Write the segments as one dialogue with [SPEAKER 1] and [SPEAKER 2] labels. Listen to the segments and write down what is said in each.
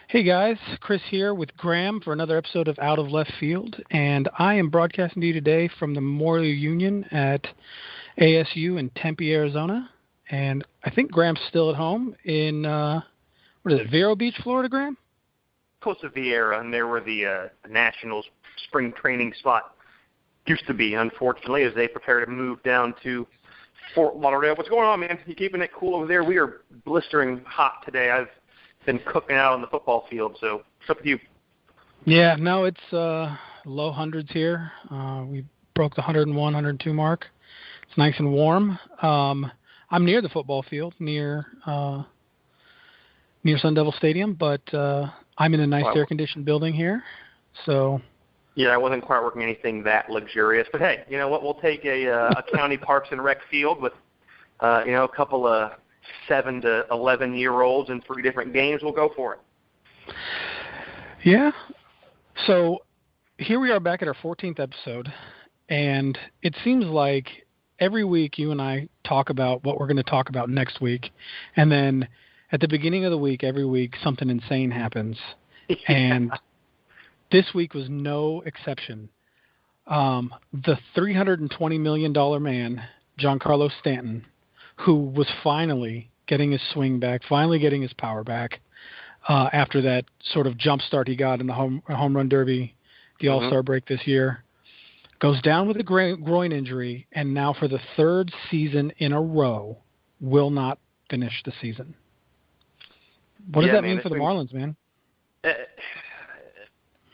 [SPEAKER 1] Hey guys, Chris here with Graham for another episode of Out of Left Field, and I am broadcasting to you today from the Memorial Union at ASU in Tempe, Arizona. And I think Graham's still at home in Vero Beach, Florida, Graham?
[SPEAKER 2] Close to Vieira, and there where the Nationals spring training spot used to be, unfortunately, as they prepare to move down to Fort Lauderdale. What's going on, man? You keeping it cool over there? We are blistering hot today. I've been cooking out on the football field, so what's up with you?
[SPEAKER 1] Yeah, no, it's low hundreds here. We broke the 101, 102 mark. It's nice and warm. I'm near the football field, near Sun Devil Stadium, but I'm in a nice air-conditioned building here. So
[SPEAKER 2] yeah, I wasn't quite working anything that luxurious, but hey, you know what? We'll take a county parks and rec field with a couple of 7 to 11-year-olds in 3 different games. We'll go for it.
[SPEAKER 1] Yeah. So here we are back at our 14th episode, and it seems like every week you and I talk about what we're going to talk about next week, and then at the beginning of the week, every week, something insane happens.
[SPEAKER 2] Yeah.
[SPEAKER 1] And this week was no exception. The $320 million man, Giancarlo Stanton, who was finally getting his swing back, finally getting his power back after that sort of jump start he got in the home run derby, the All-Star break this year, goes down with a groin injury, and now for the 3rd season in a row will not finish the season. What does that mean for the Marlins, man?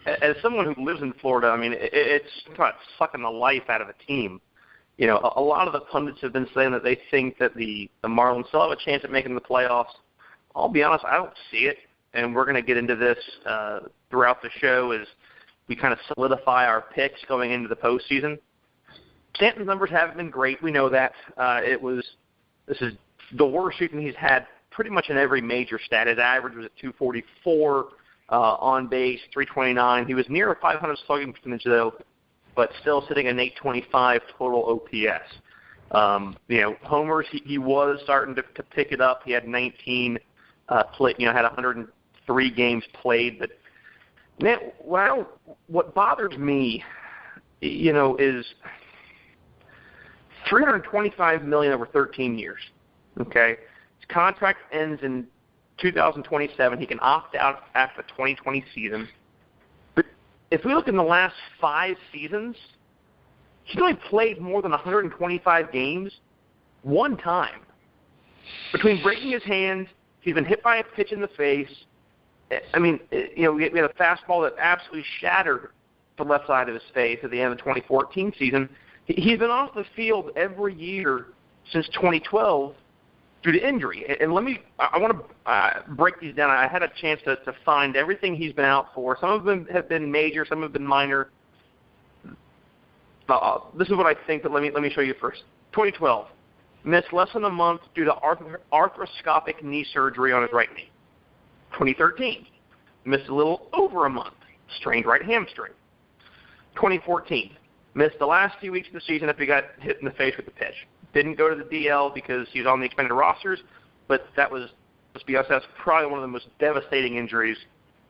[SPEAKER 2] As someone who lives in Florida, I mean, it's kind of sucking the life out of a team. You know, a lot of the pundits have been saying that they think that the Marlins still have a chance at making the playoffs. I'll be honest, I don't see it, and we're going to get into this throughout the show as we kind of solidify our picks going into the postseason. Stanton's numbers haven't been great. We know that. This is the worst season he's had pretty much in every major stat. His average was at 244 on base, 329. He was near a 500 slugging percentage, though, but still sitting at an 825 total OPS. Homers, he was starting to pick it up. He had 19 had 103 games played. But, man, what bothers me, is $325 million over 13 years, okay? His contract ends in 2027. He can opt out after the 2020 season. But if we look in the last 5 seasons, he's only played more than 125 games one time. Between breaking his hands, he's been hit by a pitch in the face. I mean, we had a fastball that absolutely shattered the left side of his face at the end of the 2014 season. He's been off the field every year since 2012 due to injury. And I want to break these down. I had a chance to find everything he's been out for. Some of them have been major, some have been minor. This is what I think, but let me show you first. 2012, missed less than a month due to arthroscopic knee surgery on his right knee. 2013, missed a little over a month, strained right hamstring. 2014, missed the last few weeks of the season after he got hit in the face with the pitch. Didn't go to the DL because he was on the expanded rosters, but that was, let's be honest, that's probably one of the most devastating injuries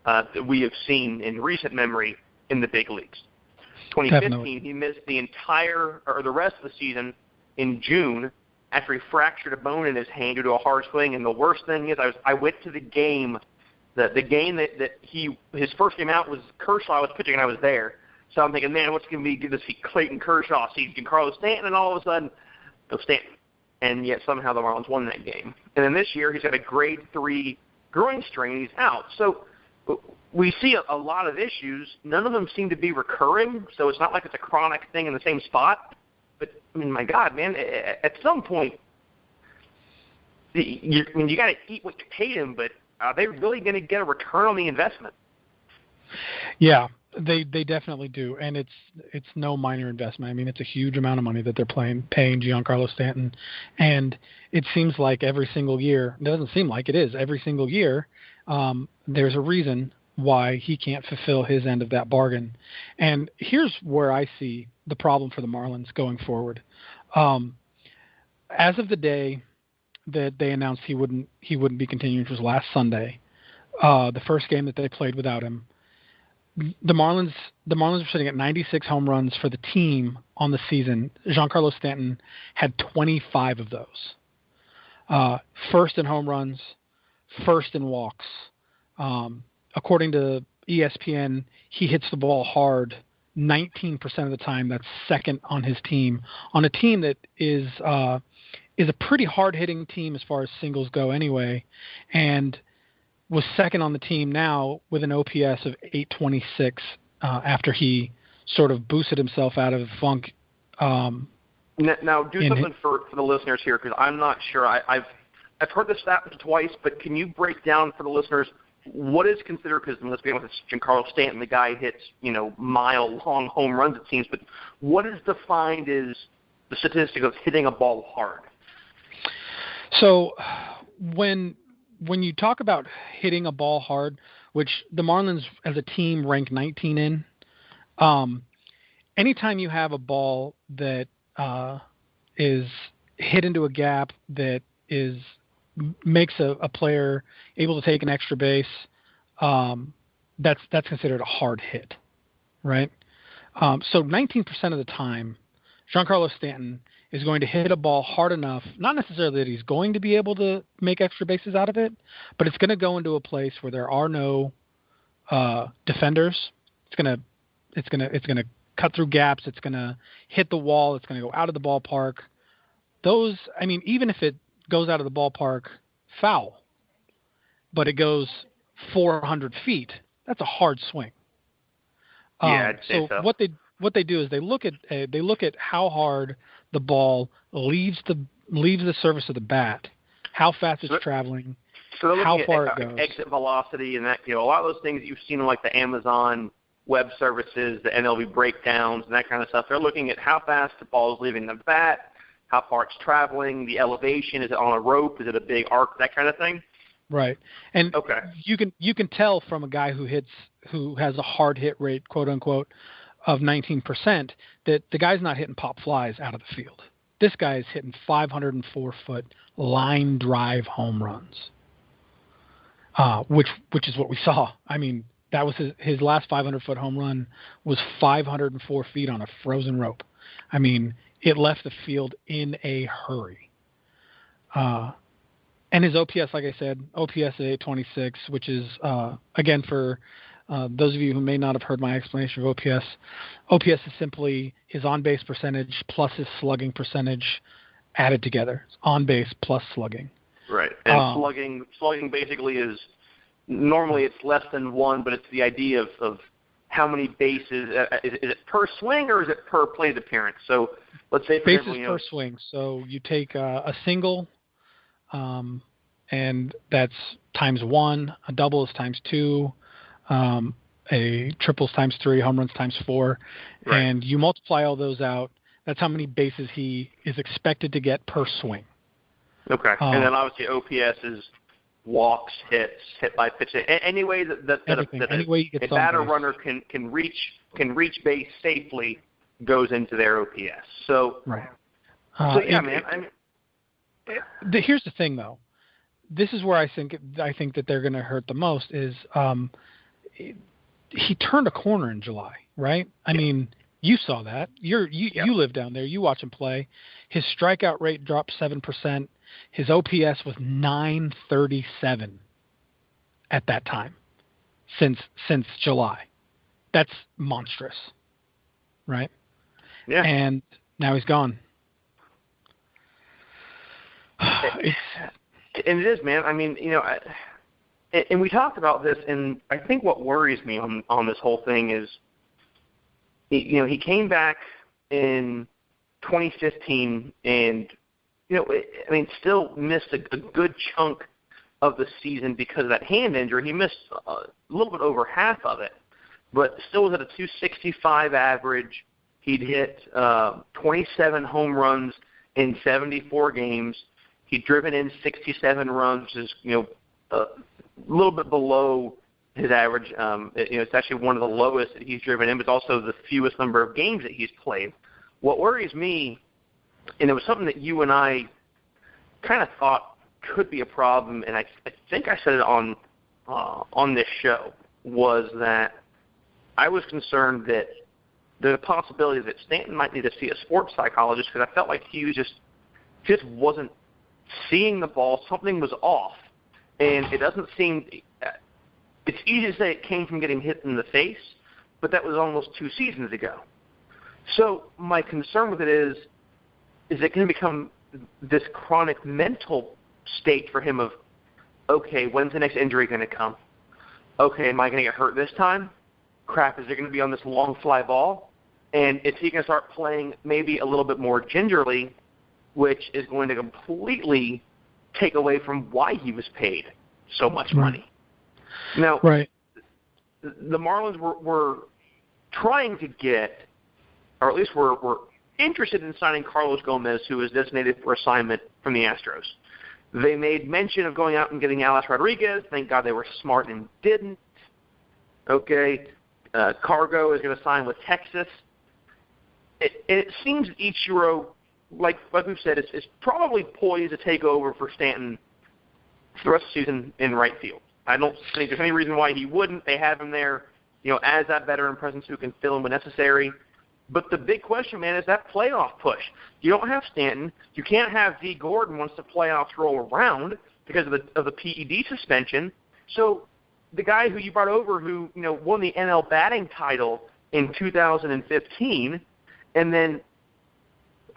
[SPEAKER 2] that we have seen in recent memory in the big leagues. 2015, Definitely. He missed the rest of the season in June after he fractured a bone in his hand due to a hard swing. And the worst thing is, I went to the game, the game that his first game out was Kershaw was pitching, and I was there. So I'm thinking, man, what's going to be good to see Clayton Kershaw, see Giancarlo Stanton, and all of a sudden, no Stanton. And yet somehow the Marlins won that game. And then this year, he's got a grade 3 groin strain. He's out. So we see a lot of issues. None of them seem to be recurring, so it's not like it's a chronic thing in the same spot. But, I mean, my God, man, at some point, you got to eat what you paid him, but are they really going to get a return on the investment?
[SPEAKER 1] Yeah. They definitely do, and it's no minor investment. I mean, it's a huge amount of money that they're paying Giancarlo Stanton, and it seems like every single year, it doesn't seem like it is, every single year, there's a reason why he can't fulfill his end of that bargain. And here's where I see the problem for the Marlins going forward. As of the day that they announced he wouldn't be continuing, which was last Sunday, the first game that they played without him. The Marlins were sitting at 96 home runs for the team on the season. Giancarlo Stanton had 25 of those. First in home runs, first in walks. According to ESPN, he hits the ball hard 19% of the time. That's second on his team. On a team that is a pretty hard-hitting team as far as singles go anyway, and was second on the team now with an OPS of 826 after he sort of boosted himself out of the funk.
[SPEAKER 2] Now, do something for the listeners here, because I'm not sure. I've heard this stat twice, but can you break down for the listeners what is considered, because let's be honest, Giancarlo Stanton, the guy hits, mile-long home runs, it seems, but what is defined as the statistic of hitting a ball hard?
[SPEAKER 1] So when you talk about hitting a ball hard, which the Marlins as a team rank 19 in, anytime you have a ball that is hit into a gap that makes a player able to take an extra base, that's considered a hard hit, right? So 19% of the time, Giancarlo Stanton is going to hit a ball hard enough, not necessarily that he's going to be able to make extra bases out of it, but it's going to go into a place where there are no defenders. It's going to cut through gaps. It's going to hit the wall. It's going to go out of the ballpark. Even if it goes out of the ballpark foul, but it goes 400 feet, that's a hard swing.
[SPEAKER 2] I'd say so.
[SPEAKER 1] What they do is they look at how hard the ball leaves the surface of the bat, how fast it's traveling, how far it goes,
[SPEAKER 2] exit velocity, and that a lot of those things that you've seen on like the Amazon Web Services, the MLB breakdowns, and that kind of stuff. They're looking at how fast the ball is leaving the bat, how far it's traveling, the elevation. Is it on a rope? Is it a big arc? That kind of thing.
[SPEAKER 1] Right, and
[SPEAKER 2] okay,
[SPEAKER 1] you can tell from a guy who has a hard hit rate, quote unquote, of 19%, that the guy's not hitting pop flies out of the field. This guy is hitting 504-foot line drive home runs, which is what we saw. I mean, that was his last 500-foot home run was 504 feet on a frozen rope. I mean, it left the field in a hurry. And his OPS, like I said, OPS at 826, which is, again, for those of you who may not have heard my explanation of OPS, OPS is simply his on-base percentage plus his slugging percentage added together. It's on-base plus slugging.
[SPEAKER 2] Right. And slugging basically is, normally it's less than one, but it's the idea of how many bases. Is it per swing or is it per plate appearance? So let's say, for
[SPEAKER 1] bases
[SPEAKER 2] example,
[SPEAKER 1] per swing. So you take a single, and that's times one. A double is times two. A triples times three, home runs times four,
[SPEAKER 2] right.
[SPEAKER 1] And you multiply all those out. That's how many bases he is expected to get per swing.
[SPEAKER 2] Okay, and then obviously OPS is walks, hit by pitch. Any way that a batter runner can reach base safely goes into their OPS. So
[SPEAKER 1] right. Here's the thing, though. This is where I think that they're going to hurt the most is. He turned a corner in July, right? I mean, you saw that. You live down there. You watch him play. His strikeout rate dropped 7%. His OPS was 937 at that time since July. That's monstrous, right?
[SPEAKER 2] Yeah.
[SPEAKER 1] And now he's gone.
[SPEAKER 2] And it is, man. I mean, and we talked about this, and I think what worries me on this whole thing is, he came back in 2015 and, still missed a good chunk of the season because of that hand injury. He missed a little bit over half of it, but still was at a 265 average. He'd hit 27 home runs in 74 games. He'd driven in 67 runs, which is, a little bit below his average. It's actually one of the lowest that he's driven in, but also the fewest number of games that he's played. What worries me, and it was something that you and I kind of thought could be a problem, and I think I said it on on this show was that I was concerned that the possibility that Stanton might need to see a sports psychologist because I felt like he was just wasn't seeing the ball. Something was off, and it doesn't seem. It's easy to say it came from getting hit in the face, but that was almost 2 seasons ago. So my concern with it is it going to become this chronic mental state for him of, okay, when's the next injury going to come? Okay, am I going to get hurt this time? Crap, is it going to be on this long fly ball? And is he going to start playing maybe a little bit more gingerly, which is going to completely take away from why he was paid so much money? Now, the Marlins were trying to get, or at least were interested in signing Carlos Gomez, who was designated for assignment from the Astros. They made mention of going out and getting Alex Rodriguez. Thank God they were smart and didn't. Okay, Cargo is going to sign with Texas. It seems that Ichiro, like we've said, is probably poised to take over for Stanton for the rest of the season in right field. I don't think there's any reason why he wouldn't. They have him there, as that veteran presence who can fill in when necessary. But the big question, man, is that playoff push. You don't have Stanton. You can't have V. Gordon once the playoffs roll around because of the PED suspension. So the guy who you brought over who, won the NL batting title in 2015, and then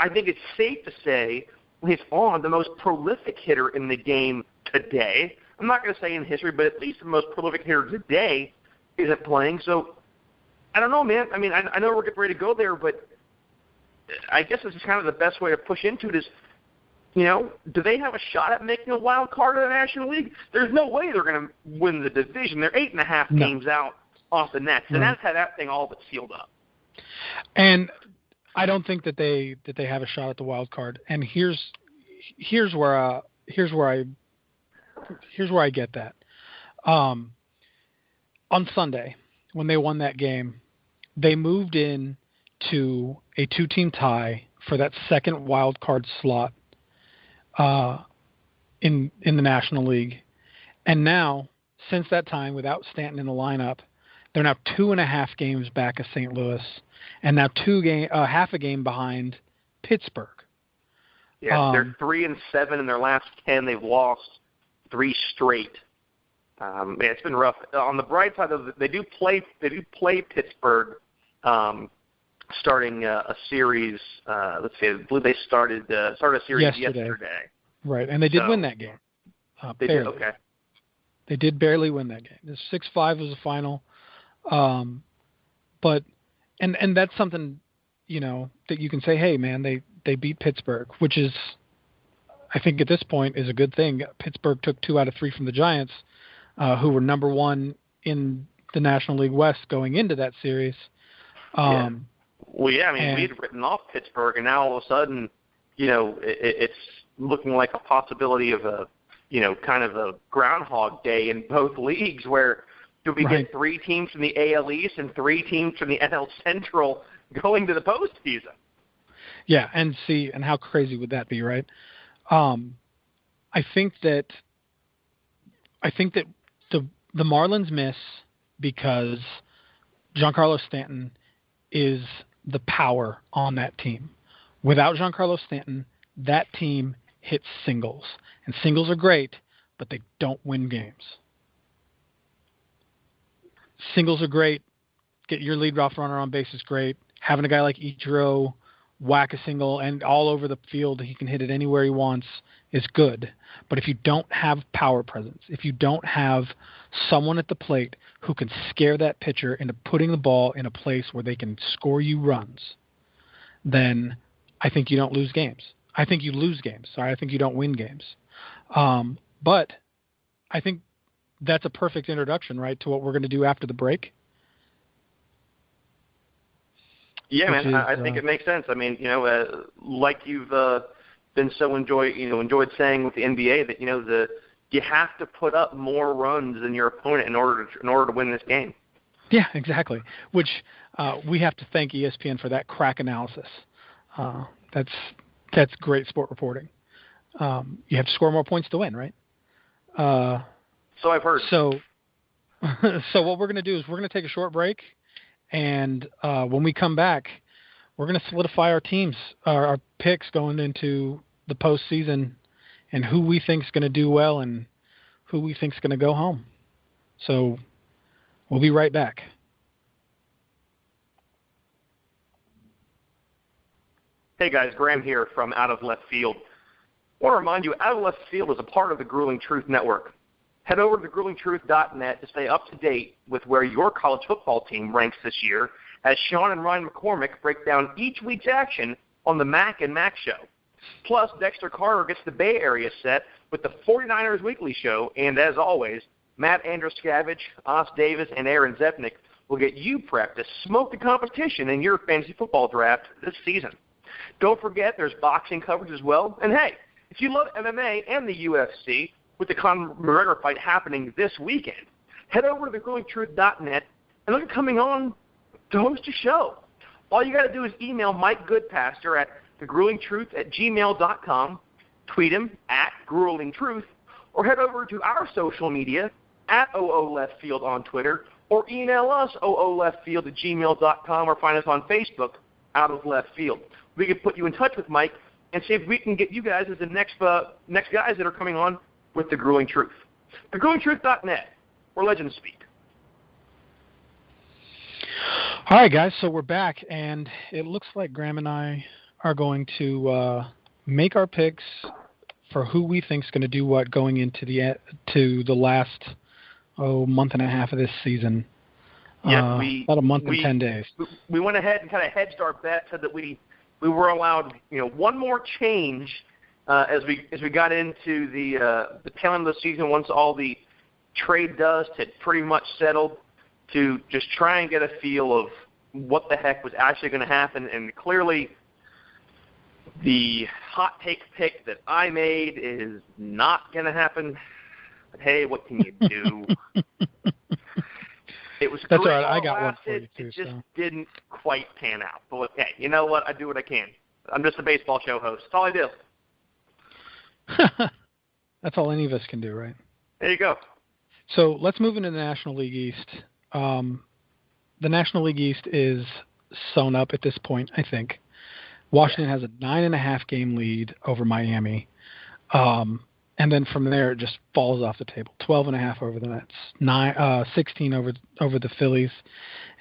[SPEAKER 2] I think it's safe to say he's on the most prolific hitter in the game today. I'm not going to say in history, but at least the most prolific hitter today isn't playing. So I don't know, man. I mean, I know we're getting ready to go there, but I guess this is kind of the best way to push into it is, do they have a shot at making a wild card in the National League? There's no way they're going to win the division. They're 8.5 games out off the Nets, and that's had that thing all but sealed up.
[SPEAKER 1] And I don't think that they have a shot at the wild card. And here's where I get that. On Sunday, when they won that game, they moved in to a 2-team tie for that second wild card slot in the National League. And now, since that time, without Stanton in the lineup, they're now 2.5 games back of St. Louis, and now half a game behind Pittsburgh.
[SPEAKER 2] Yeah, they're 3-7 in their last 10. They've lost 3 straight. Man, it's been rough. On the bright side of it, they do play Pittsburgh, starting a series. Let's see, I believe they started a series yesterday.
[SPEAKER 1] Right, and they did win that game.
[SPEAKER 2] They did, okay.
[SPEAKER 1] They did barely win that game. The 6-5 was the final, but and that's something that you can say, hey man, they beat Pittsburgh, which is, I think at this point, is a good thing. Pittsburgh took 2 out of 3 from the Giants, who were number 1 in the National League West going into that series.
[SPEAKER 2] Well, yeah, I mean, we had written off Pittsburgh, and now all of a sudden, it's looking like a possibility of a, kind of a Groundhog Day in both leagues where do we get 3 teams from the AL East and 3 teams from the NL Central going to the postseason?
[SPEAKER 1] Yeah, and how crazy would that be, right? I think that the Marlins miss because Giancarlo Stanton is the power on that team. Without Giancarlo Stanton, that team hits singles. And singles are great, but they don't win games. Singles are great. Get your leadoff runner on base is great. Having a guy like Ichiro whack a single and all over the field, he can hit it anywhere he wants, is good. But if you don't have power presence, if you don't have someone at the plate who can scare that pitcher into putting the ball in a place where they can score you runs, then I think you don't lose games. I think you lose games. Sorry, I think you don't win games. But I think that's a perfect introduction, right, to what we're going to do after the break.
[SPEAKER 2] Yeah, man, I think it makes sense. I mean, like you've been so enjoyed saying with the NBA that you have to put up more runs than your opponent in order to win this game.
[SPEAKER 1] Yeah, exactly. Which we have to thank ESPN for that crack analysis. That's great sport reporting. You have to score more points to win, right?
[SPEAKER 2] So I've heard.
[SPEAKER 1] So So what we're going to do is we're going to take a short break, and when we come back, we're going to solidify our teams, our picks going into the postseason, and who we think is going to do well and who we think is going to go home. So we'll be right back.
[SPEAKER 2] Hey guys, Graham here from Out of Left Field. I want to remind you, Out of Left Field is a part of the Grueling Truth Network. Head over to gruelingtruth.net to stay up to date with where your college football team ranks this year, as Sean and Ryan McCormick break down each week's action on the Mac and Mac Show. Plus, Dexter Carter gets the Bay Area set with the 49ers Weekly Show, and as always, Matt Andruskavich, Os Davis, and Aaron Zepnick will get you prepped to smoke the competition in your fantasy football draft this season. Don't forget there's boxing coverage as well. And hey, if you love MMA and the UFC, with the Conor McGregor fight happening this weekend, head over to thegruelingtruth.net and look at coming on to host a show. All you got to do is email Mike Goodpaster at thegruelingtruth@gmail.com, tweet him at gruelingtruth, or head over to our social media at OOLeftField on Twitter, or email us ooleftfield@gmail.com, or find us on Facebook, Out of Left Field. We can put you in touch with Mike and see if we can get you guys as the next guys that are coming on with The Grueling Truth. TheGruelingTruth.net, where legends speak.
[SPEAKER 1] All right, guys, so we're back, and it looks like Graham and I are going to make our picks for who we think is going to do what going into the last month and a half of this season.
[SPEAKER 2] Yeah,
[SPEAKER 1] about a month and 10 days.
[SPEAKER 2] We went ahead and kind of hedged our bet so that we were allowed, one more change as we got into the tail end of the season. Once all the trade dust had pretty much settled, to just try and get a feel of what the heck was actually going to happen. And clearly, the hot take pick that I made is not going to happen. But hey, what can you do? It was
[SPEAKER 1] That's
[SPEAKER 2] great.
[SPEAKER 1] all right. I got one for you too.
[SPEAKER 2] It just didn't quite pan out. But hey, you know what? I do what I can. I'm just a baseball show host. That's all I do.
[SPEAKER 1] That's all any of us can do, right?
[SPEAKER 2] There you go.
[SPEAKER 1] So let's move into the National League East. The National League East is sewn up at this point, I think. Washington has a 9.5 game lead over Miami. And then from there, it just falls off the table. 12.5 over the Mets, 16 over the Phillies,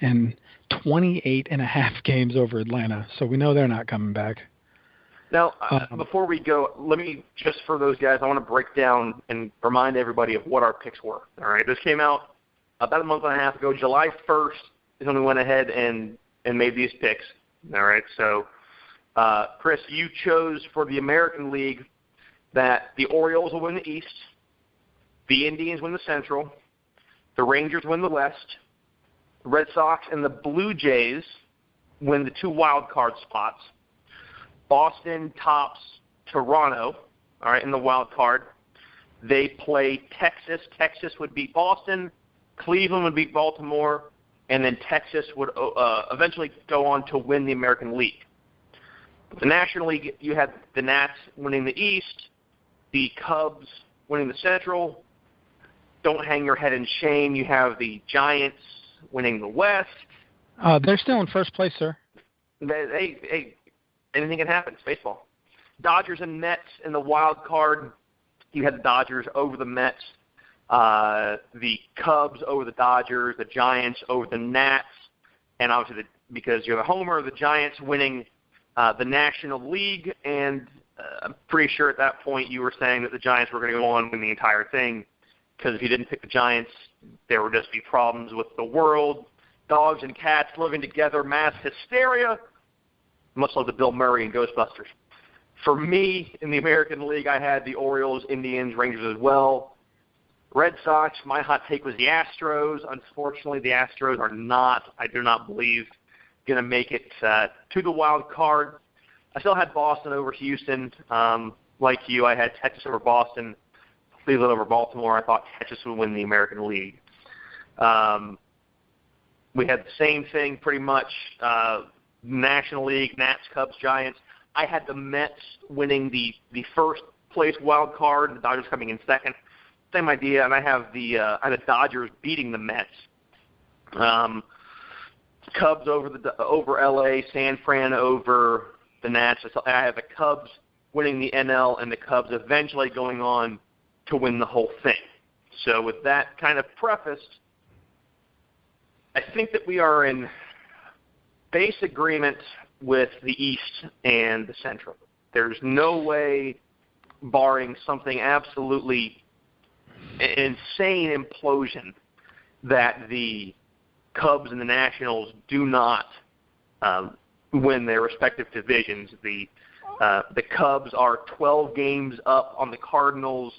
[SPEAKER 1] and 28.5 games over Atlanta. So we know they're not coming back.
[SPEAKER 2] Now, before we go, let me, just for those guys, I want to break down and remind everybody of what our picks were. All right, this came out about a month and a half ago. July 1st is when we went ahead and made these picks. All right, so Chris, you chose for the American League that the Orioles will win the East, the Indians win the Central, the Rangers win the West, the Red Sox and the Blue Jays win the 2 wild card spots. Boston tops Toronto, all right, in the wild card. They play Texas. Texas would beat Boston. Cleveland would beat Baltimore. And then Texas would eventually go on to win the American League. The National League, you had the Nats winning the East, the Cubs winning the Central. Don't hang your head in shame. You have the Giants winning the West.
[SPEAKER 1] They're still in first place, sir.
[SPEAKER 2] Hey, anything can happen. It's baseball. Dodgers and Mets in the wild card. You had the Dodgers over the Mets, the Cubs over the Dodgers, the Giants over the Nats, and obviously because you're the homer, the Giants winning the National League. And I'm pretty sure at that point you were saying that the Giants were going to go on and win the entire thing, because if you didn't pick the Giants, there would just be problems with the world, dogs and cats living together, mass hysteria, much like the Bill Murray and Ghostbusters. For me, in the American League, I had the Orioles, Indians, Rangers as well. Red Sox, my hot take was the Astros. Unfortunately, the Astros are not, I do not believe, going to make it to the wild card. I still had Boston over Houston. Like you, I had Texas over Boston, Cleveland over Baltimore. I thought Texas would win the American League. We had the same thing pretty much. National League, Nats, Cubs, Giants. I had the Mets winning the first place wild card, the Dodgers coming in second. same idea, and I have the Dodgers beating the Mets. Cubs over LA, San Fran over the Nats. I have the Cubs winning the NL and the Cubs eventually going on to win the whole thing. So with that kind of prefaced, I think that we are in base agreement with the East and the Central. There's no way, barring something absolutely insane implosion, that the Cubs and the Nationals do not win their respective divisions. The Cubs are 12 games up on the Cardinals.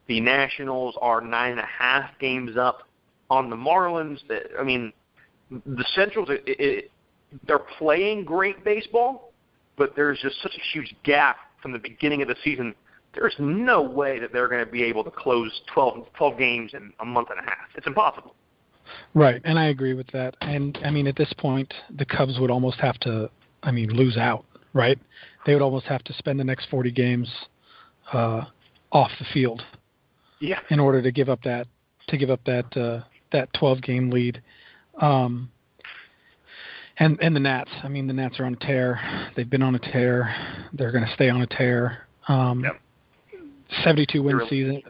[SPEAKER 2] The Nationals are 9.5 games up on the Marlins. I mean, the Centrals, they're playing great baseball, but there's just such a huge gap from the beginning of the season. There's no way that they're going to be able to close 12 games in a month and a half. It's impossible.
[SPEAKER 1] Right, and I agree with that. And, I mean, at this point, the Cubs would almost have to, lose out, right? They would almost have to spend the next 40 games off the field in order to give up that 12-game lead. And the Nats, the Nats are on a tear. They've been on a tear. They're going to stay on a tear. 72-win season.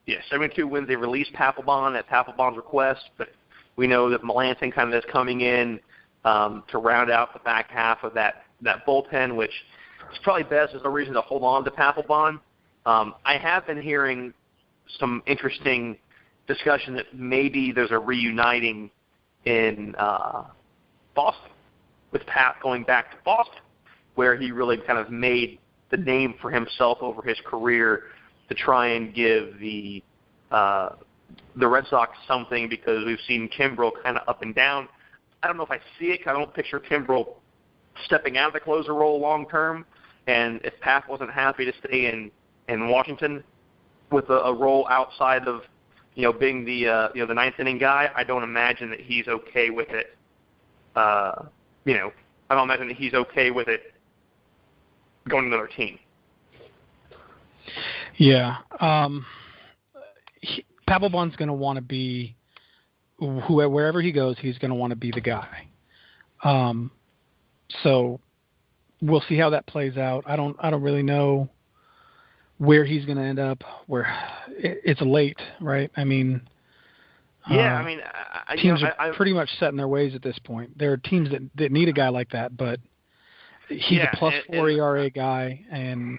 [SPEAKER 2] Yeah, 72 wins. They released Papelbon at Papelbon's request, but we know that Melancon kind of is coming in to round out the back half of that bullpen, which is probably best. There's no reason to hold on to Papelbon. I have been hearing some interesting discussion that maybe there's a reuniting in Boston, with Pat going back to Boston, where he really kind of made the name for himself over his career to try and give the Red Sox something, because we've seen Kimbrel kind of up and down. I don't know if I see it. I don't picture Kimbrel stepping out of the closer role long term. And if Pat wasn't happy to stay in Washington with a role outside of being the ninth inning guy, I don't imagine that he's okay with it. I don't imagine that he's okay with it going to another team.
[SPEAKER 1] Yeah. Papelbon's going to want to be, wherever he goes, he's going to want to be the guy. So we'll see how that plays out. I don't really know where he's going to end up. Where it's late, right?
[SPEAKER 2] Teams
[SPEAKER 1] are pretty much set in their ways at this point. There are teams that need a guy like that, but he's a +4 ERA guy, and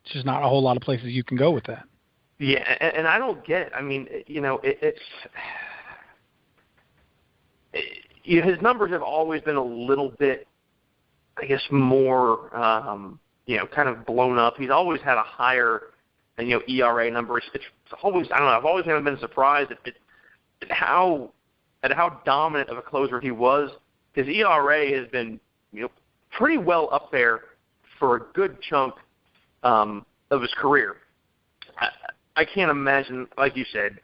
[SPEAKER 1] there's just not a whole lot of places you can go with that.
[SPEAKER 2] Yeah, and I don't get it. His numbers have always been a little bit, I guess, more, kind of blown up. He's always had a higher, ERA number. It's always, I don't know, I've always kind of been surprised at how dominant of a closer he was. His ERA has been, pretty well up there for a good chunk of his career. I can't imagine, like you said,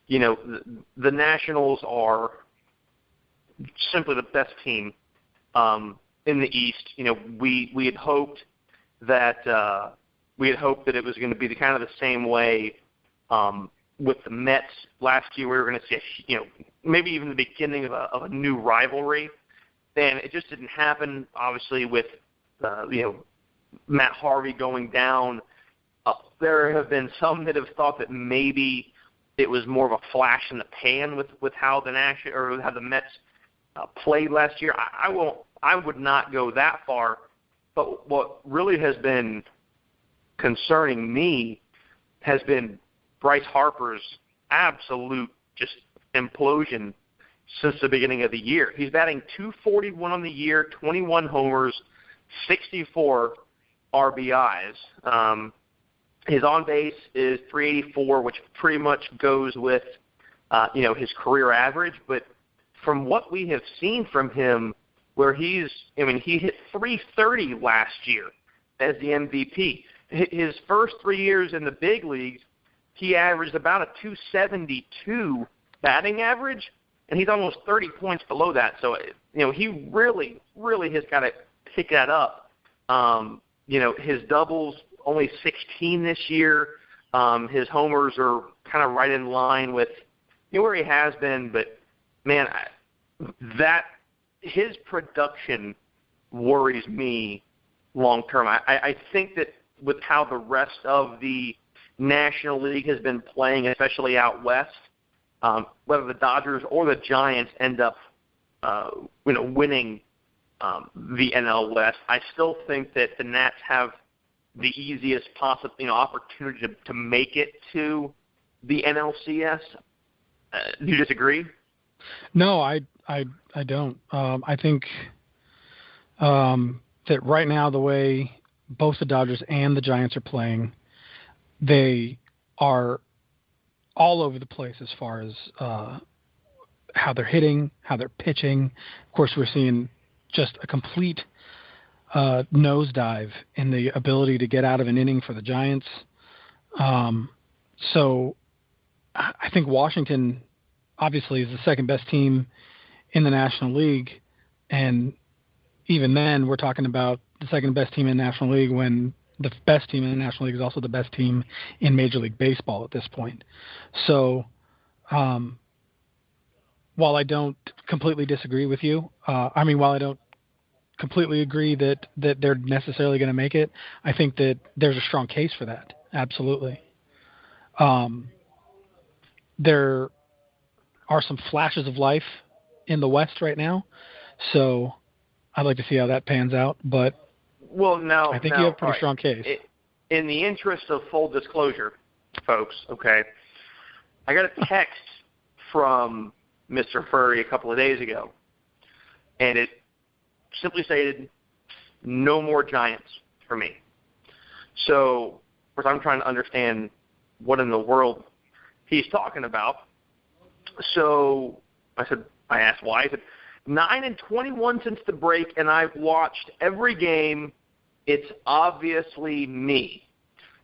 [SPEAKER 2] the Nationals are simply the best team in the East. We had hoped that it was going to be kind of the same way with the Mets last year. We were going to see, maybe even the beginning of a new rivalry, and it just didn't happen. Obviously, with Matt Harvey going down, there have been some that have thought that maybe it was more of a flash in the pan with how the Mets played last year. I would not go that far, but what really has been concerning me has been Bryce Harper's absolute just implosion since the beginning of the year. He's batting .241 on the year, 21 homers, 64 RBIs. His on base is .384, which pretty much goes with his career average. But from what we have seen from him, where he hit .330 last year as the MVP. His first 3 years in the big leagues, he averaged about a .272 batting average, and he's almost 30 points below that. So, he really, really has got to pick that up. His doubles, only 16 this year. His homers are kind of right in line with where he has been, but man, his production worries me long term. I think that with how the rest of the National League has been playing, especially out west, whether the Dodgers or the Giants end up winning the NL West, I still think that the Nats have the easiest possible opportunity to make it to the NLCS. Do you disagree?
[SPEAKER 1] No, I don't. I think that right now, the way both the Dodgers and the Giants are playing, they are all over the place as far as how they're hitting, how they're pitching. Of course, we're seeing just a complete nosedive in the ability to get out of an inning for the Giants. So I think Washington obviously is the second best team in the National League. And even then, we're talking about the second best team in the National League when the best team in the National League is also the best team in Major League Baseball at this point. So while I don't completely disagree with you, while I don't completely agree that they're necessarily going to make it, I think that there's a strong case for that. Absolutely. There are some flashes of life in the West right now, so I'd like to see how that pans out. But I think you have a pretty strong case.
[SPEAKER 2] In the interest of full disclosure, folks, okay, I got a text from Mr. Furry a couple of days ago, and it simply stated, no more Giants for me. So, of course, I'm trying to understand what in the world he's talking about. So I asked why. He said, 9-21 since the break, and I've watched every game. It's obviously me.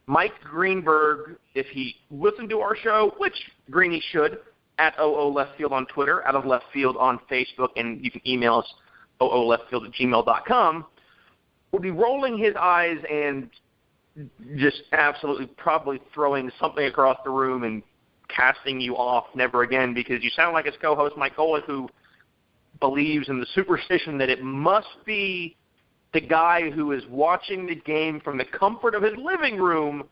[SPEAKER 2] Mike Greenberg, if he listened to our show, which Greeny should, at OO Left Field on Twitter, Out of Left Field on Facebook, and you can email us, ooleftfield@gmail.com, would be rolling his eyes and just absolutely probably throwing something across the room and casting you off never again, because you sound like his co-host Mike Golick, who believes in the superstition that it must be the guy who is watching the game from the comfort of his living room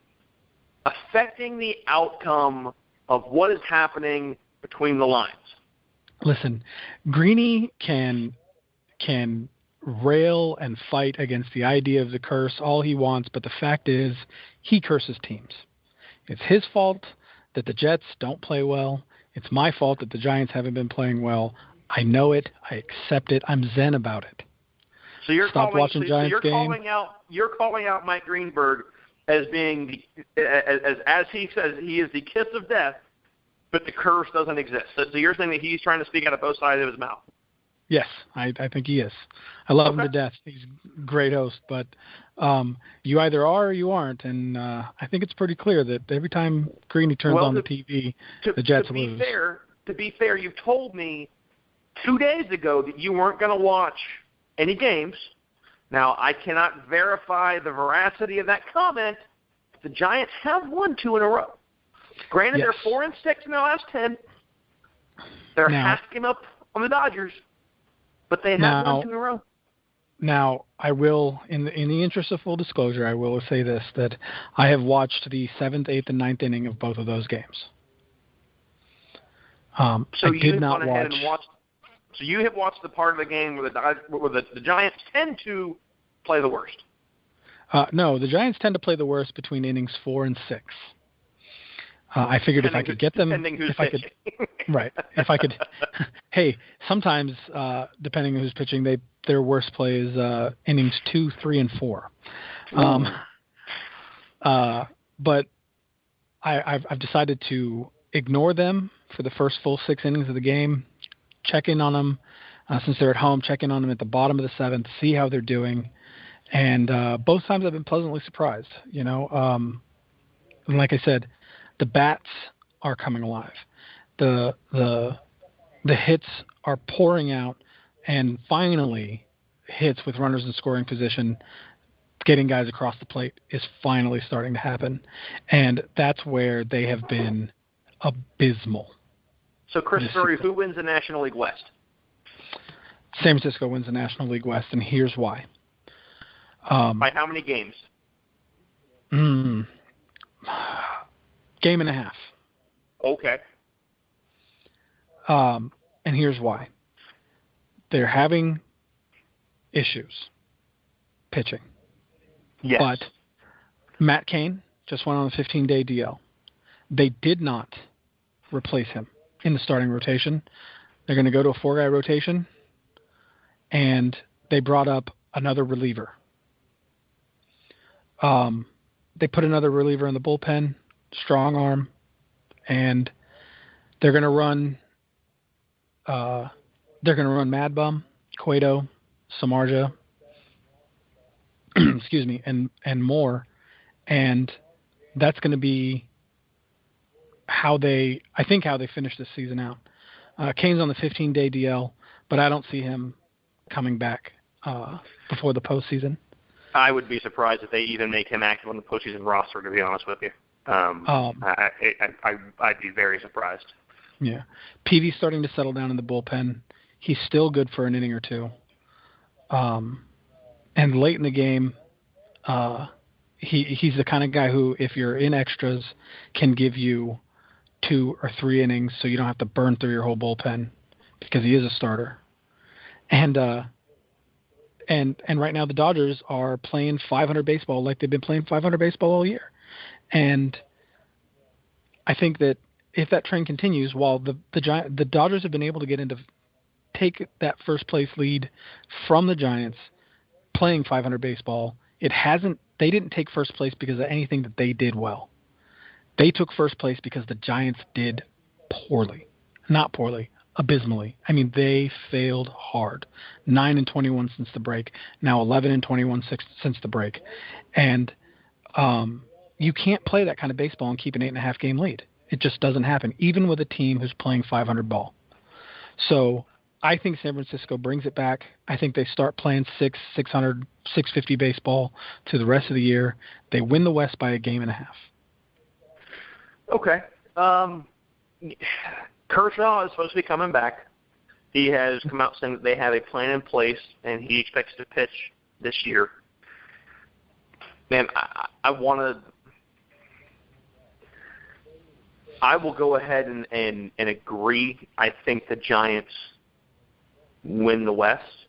[SPEAKER 2] affecting the outcome of what is happening between the lines.
[SPEAKER 1] Listen, Greeny can rail and fight against the idea of the curse all he wants, but the fact is he curses teams. It's his fault that the Jets don't play well. It's my fault that the Giants haven't been playing well. I know it. I accept it. I'm zen about it.
[SPEAKER 2] So you're
[SPEAKER 1] watching Giants game.
[SPEAKER 2] You're calling out Mike Greenberg as being as he says, he is the kiss of death, but the curse doesn't exist. So you're saying that he's trying to speak out of both sides of his mouth.
[SPEAKER 1] Yes, I think he is. I love him to death. He's a great host, but you either are or you aren't, and I think it's pretty clear that every time Greeny turns on the TV, the Jets lose.
[SPEAKER 2] To be fair, you told me 2 days ago that you weren't going to watch any games. Now, I cannot verify the veracity of that comment. The Giants have won 2 in a row. Granted,
[SPEAKER 1] yes.
[SPEAKER 2] They're 4-6 in their last 10. They're half game up on the Dodgers, but they have won 2 in a row.
[SPEAKER 1] Now, I will, in the interest of full disclosure, I will say this, that I have watched the 7th, 8th, and 9th inning of both of those games. So you have watched the part of the game where the Giants tend to play the worst. No, the Giants tend to play the worst between innings 4 and 6. I figured if I could get them, if I could, hey, sometimes depending on who's pitching, their worst play is innings 2, 3, and 4. But I've decided to ignore them for the first full 6 innings of the game. Check in on them since they're at home. Check in on them at the bottom of the 7th. See how they're doing, and both times I've been pleasantly surprised. And like I said, the bats are coming alive. The hits are pouring out, and finally hits with runners in scoring position. getting guys across the plate is finally starting to happen. And that's where they have been abysmal.
[SPEAKER 2] So, Christopher, who wins the National League West?
[SPEAKER 1] San Francisco wins the National League West, and here's why.
[SPEAKER 2] By how many games?
[SPEAKER 1] Game and a half.
[SPEAKER 2] Okay.
[SPEAKER 1] And here's why. They're having issues pitching.
[SPEAKER 2] Yes.
[SPEAKER 1] But Matt Cain just went on a 15-day DL. They did not replace him in the starting rotation. They're going to go to a 4-guy rotation, and they brought up another reliever. They put another reliever in the bullpen, strong arm, and they're going to run Mad Bum, Cueto, Samardzija, excuse me, and more, and that's going to be how they finish this season out. Kane's on the 15-day DL, but I don't see him coming back before the postseason.
[SPEAKER 2] I would be surprised if they even make him active on the postseason roster, to be honest with you. I'd be very surprised.
[SPEAKER 1] Yeah. Peavy's starting to settle down in the bullpen. He's still good for an inning or two. And late in the game, he's the kind of guy who, if you're in extras, can give you 2 or 3 innings so you don't have to burn through your whole bullpen because he is a starter. And right now the Dodgers are playing 500 baseball like they've been playing 500 baseball all year. And I think that if that trend continues, while the Dodgers have been able to take that first place lead from the Giants playing 500 baseball, they didn't take first place because of anything that they did well. They took first place because the Giants did poorly. Not poorly, abysmally. I mean, they failed hard. 9-21 since the break. Now 11-21 since the break. And you can't play that kind of baseball and keep an 8.5 game lead. It just doesn't happen, even with a team who's playing 500 ball. So I think San Francisco brings it back. I think they start playing 600, 650 baseball to the rest of the year. They win the West by a game and a half.
[SPEAKER 2] Okay. Kershaw is supposed to be coming back. He has come out saying that they have a plan in place, and he expects to pitch this year. Man, I will go ahead and agree. I think the Giants win the West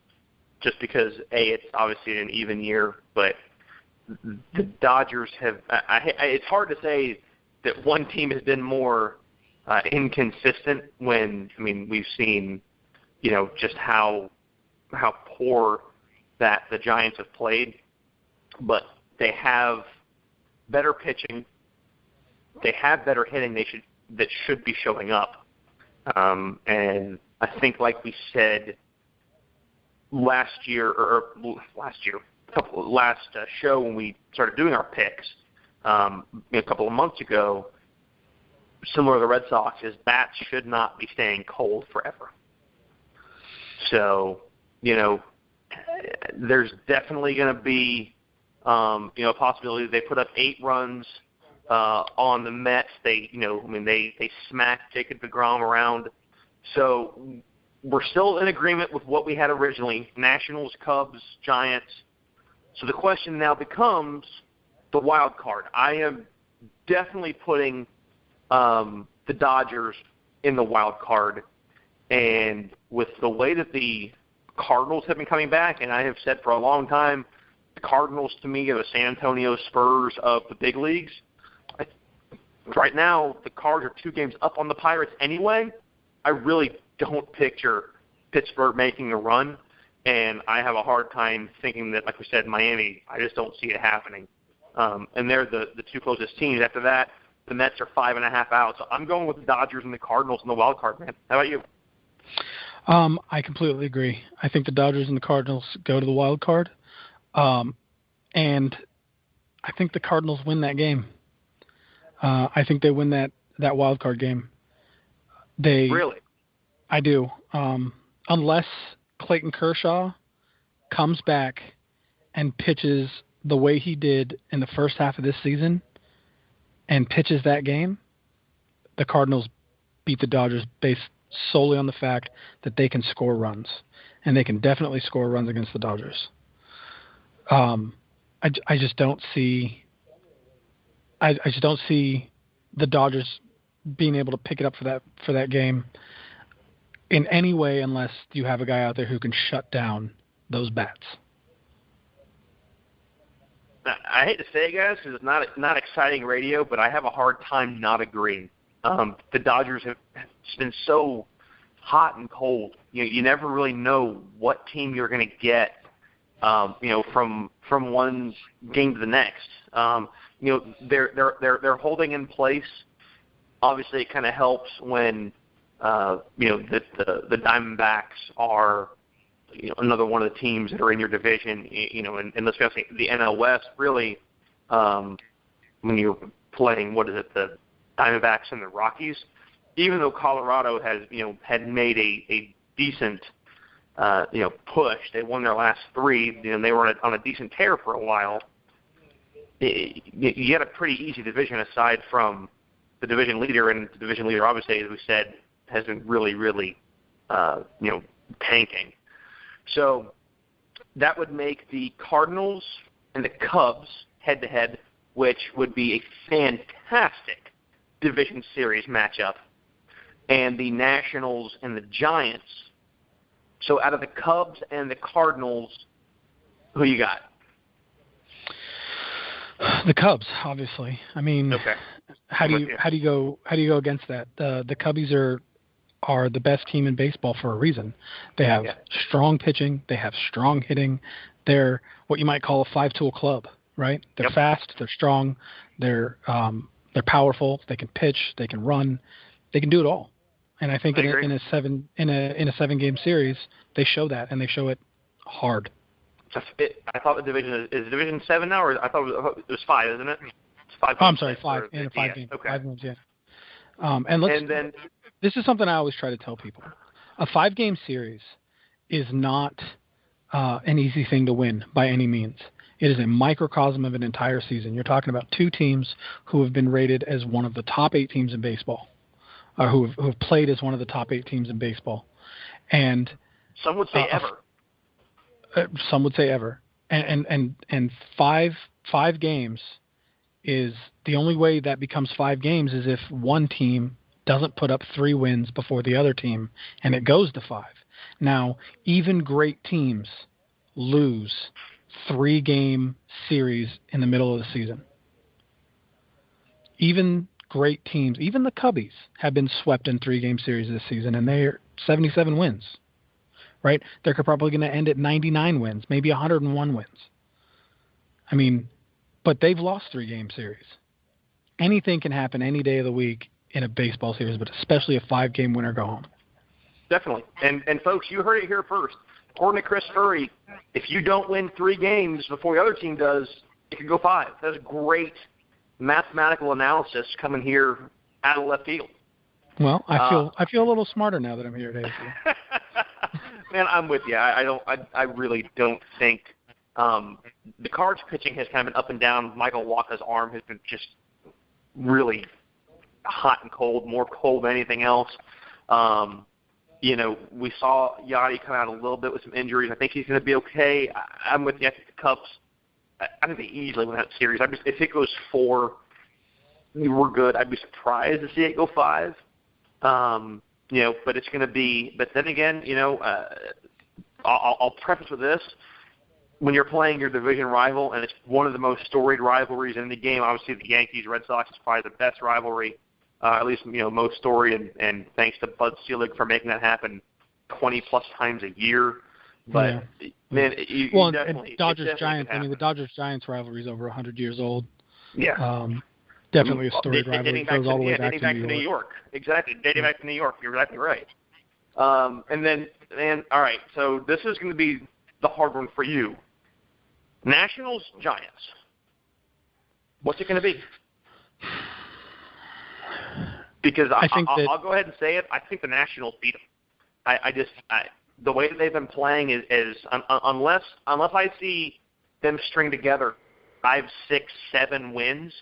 [SPEAKER 2] just because, A, it's obviously an even year, but the Dodgers have it's hard to say that one team has been more inconsistent when, I mean, we've seen, just how poor that the Giants have played, but they have better pitching. They have better hitting that should be showing up. And I think, like we said last show when we started doing our picks a couple of months ago, similar to the Red Sox, is bats should not be staying cold forever. So, there's definitely going to be a possibility they put up 8 runs on the Mets. They smacked Jacob deGrom around. So we're still in agreement with what we had originally: Nationals, Cubs, Giants. So the question now becomes the wild card. I am definitely putting the Dodgers in the wild card, and with the way that the Cardinals have been coming back, and I have said for a long time, the Cardinals to me are the San Antonio Spurs of the big leagues. Right now, the Cards are 2 games up on the Pirates anyway. I really don't picture Pittsburgh making a run, and I have a hard time thinking that, like we said, Miami, I just don't see it happening. And they're the 2 closest teams. After that, the Mets are 5.5 out. So I'm going with the Dodgers and the Cardinals in the wild card, man. How about you?
[SPEAKER 1] I completely agree. I think the Dodgers and the Cardinals go to the wild card. And I think the Cardinals win that game. I think they win that wild card game.
[SPEAKER 2] Really?
[SPEAKER 1] I do. Unless Clayton Kershaw comes back and pitches the way he did in the first half of this season and pitches that game, the Cardinals beat the Dodgers based solely on the fact that they can score runs, and they can definitely score runs against the Dodgers. I just don't see. I just don't see the Dodgers being able to pick it up for that game in any way unless you have a guy out there who can shut down those bats.
[SPEAKER 2] I hate to say it, guys, because it's not exciting radio, but I have a hard time not agreeing. The Dodgers have been so hot and cold. You never really know what team you're going to get. From one game to the next. They're holding in place. Obviously, it kind of helps when the Diamondbacks are another one of the teams that are in your division. And let's say the NL West really when you're playing the Diamondbacks and the Rockies. Even though Colorado has had made a decent push. They won their last 3, and they were on a decent tear for a while. You had a pretty easy division aside from the division leader, and the division leader, obviously, as we said, has been really, really, tanking. So that would make the Cardinals and the Cubs head-to-head, which would be a fantastic division series matchup, and the Nationals and the Giants. So out of the Cubs and the Cardinals, who you got?
[SPEAKER 1] The Cubs, obviously. I mean,
[SPEAKER 2] okay.
[SPEAKER 1] How do you go against that? The Cubbies are the best team in baseball for a reason. They have strong pitching, they have strong hitting. They're what you might call a 5-tool club, right? They're fast, they're strong, they're powerful, they can pitch, they can run, they can do it all. And I think in a 7-game series, they show that, and they show it hard.
[SPEAKER 2] I thought the division is Division 7 now, or I thought it was 5, isn't it? It's 5.
[SPEAKER 1] Oh, I'm sorry, 5 in a 5 game.
[SPEAKER 2] Okay.
[SPEAKER 1] 5 games, yeah. This is something I always try to tell people: a 5-game series is not an easy thing to win by any means. It is a microcosm of an entire season. You're talking about 2 teams who have been rated as one of the top 8 teams in baseball. Who have played as one of the top 8 teams in baseball, and
[SPEAKER 2] some would say ever.
[SPEAKER 1] Some would say ever, and 5 games is the only way that becomes 5 games is if one team doesn't put up 3 wins before the other team, and it goes to 5. Now, even great teams lose 3-game series in the middle of the season. Even great teams, even the Cubbies, have been swept in 3-game series this season, and they're 77 wins, right? They're probably going to end at 99 wins, maybe 101 wins. I mean, but they've lost 3-game series. Anything can happen any day of the week in a baseball series, but especially a 5-game winner go home.
[SPEAKER 2] Definitely. And folks, you heard it here first. According to Chris Furry, if you don't win 3 games before the other team does, it could go 5. That's great mathematical analysis coming here out of left field.
[SPEAKER 1] Well, I feel a little smarter now that I'm here today.
[SPEAKER 2] Man, I'm with you. I really don't think the Cards pitching has kind of been up and down. Michael Wacha's arm has been just really hot and cold, more cold than anything else. We saw Yachty come out a little bit with some injuries. I think he's going to be okay. I'm with you. I think the Cubs, I think they easily win that series. If it goes 4, we're good. I'd be surprised to see it go 5. But it's going to be. But then again, I'll preface with this: when you're playing your division rival, and it's one of the most storied rivalries in the game. Obviously, the Yankees-Red Sox is probably the best rivalry, at least most storied. And thanks to Bud Selig for making that happen 20+ times a year. But man, you definitely
[SPEAKER 1] Dodgers-Giants. I mean, the Dodgers-Giants rivalry is over 100 years old.
[SPEAKER 2] Yeah.
[SPEAKER 1] Definitely a storied rivalry. Goes all the way back to New York.
[SPEAKER 2] Exactly. Dating back to New York. You're exactly right. And then, all right, so this is going to be the hard one for you. Nationals, Giants. What's it going to be? Because I'll go ahead and say it. I think the Nationals beat them. The way that they've been playing is unless I see them string together 5, 6, 7 wins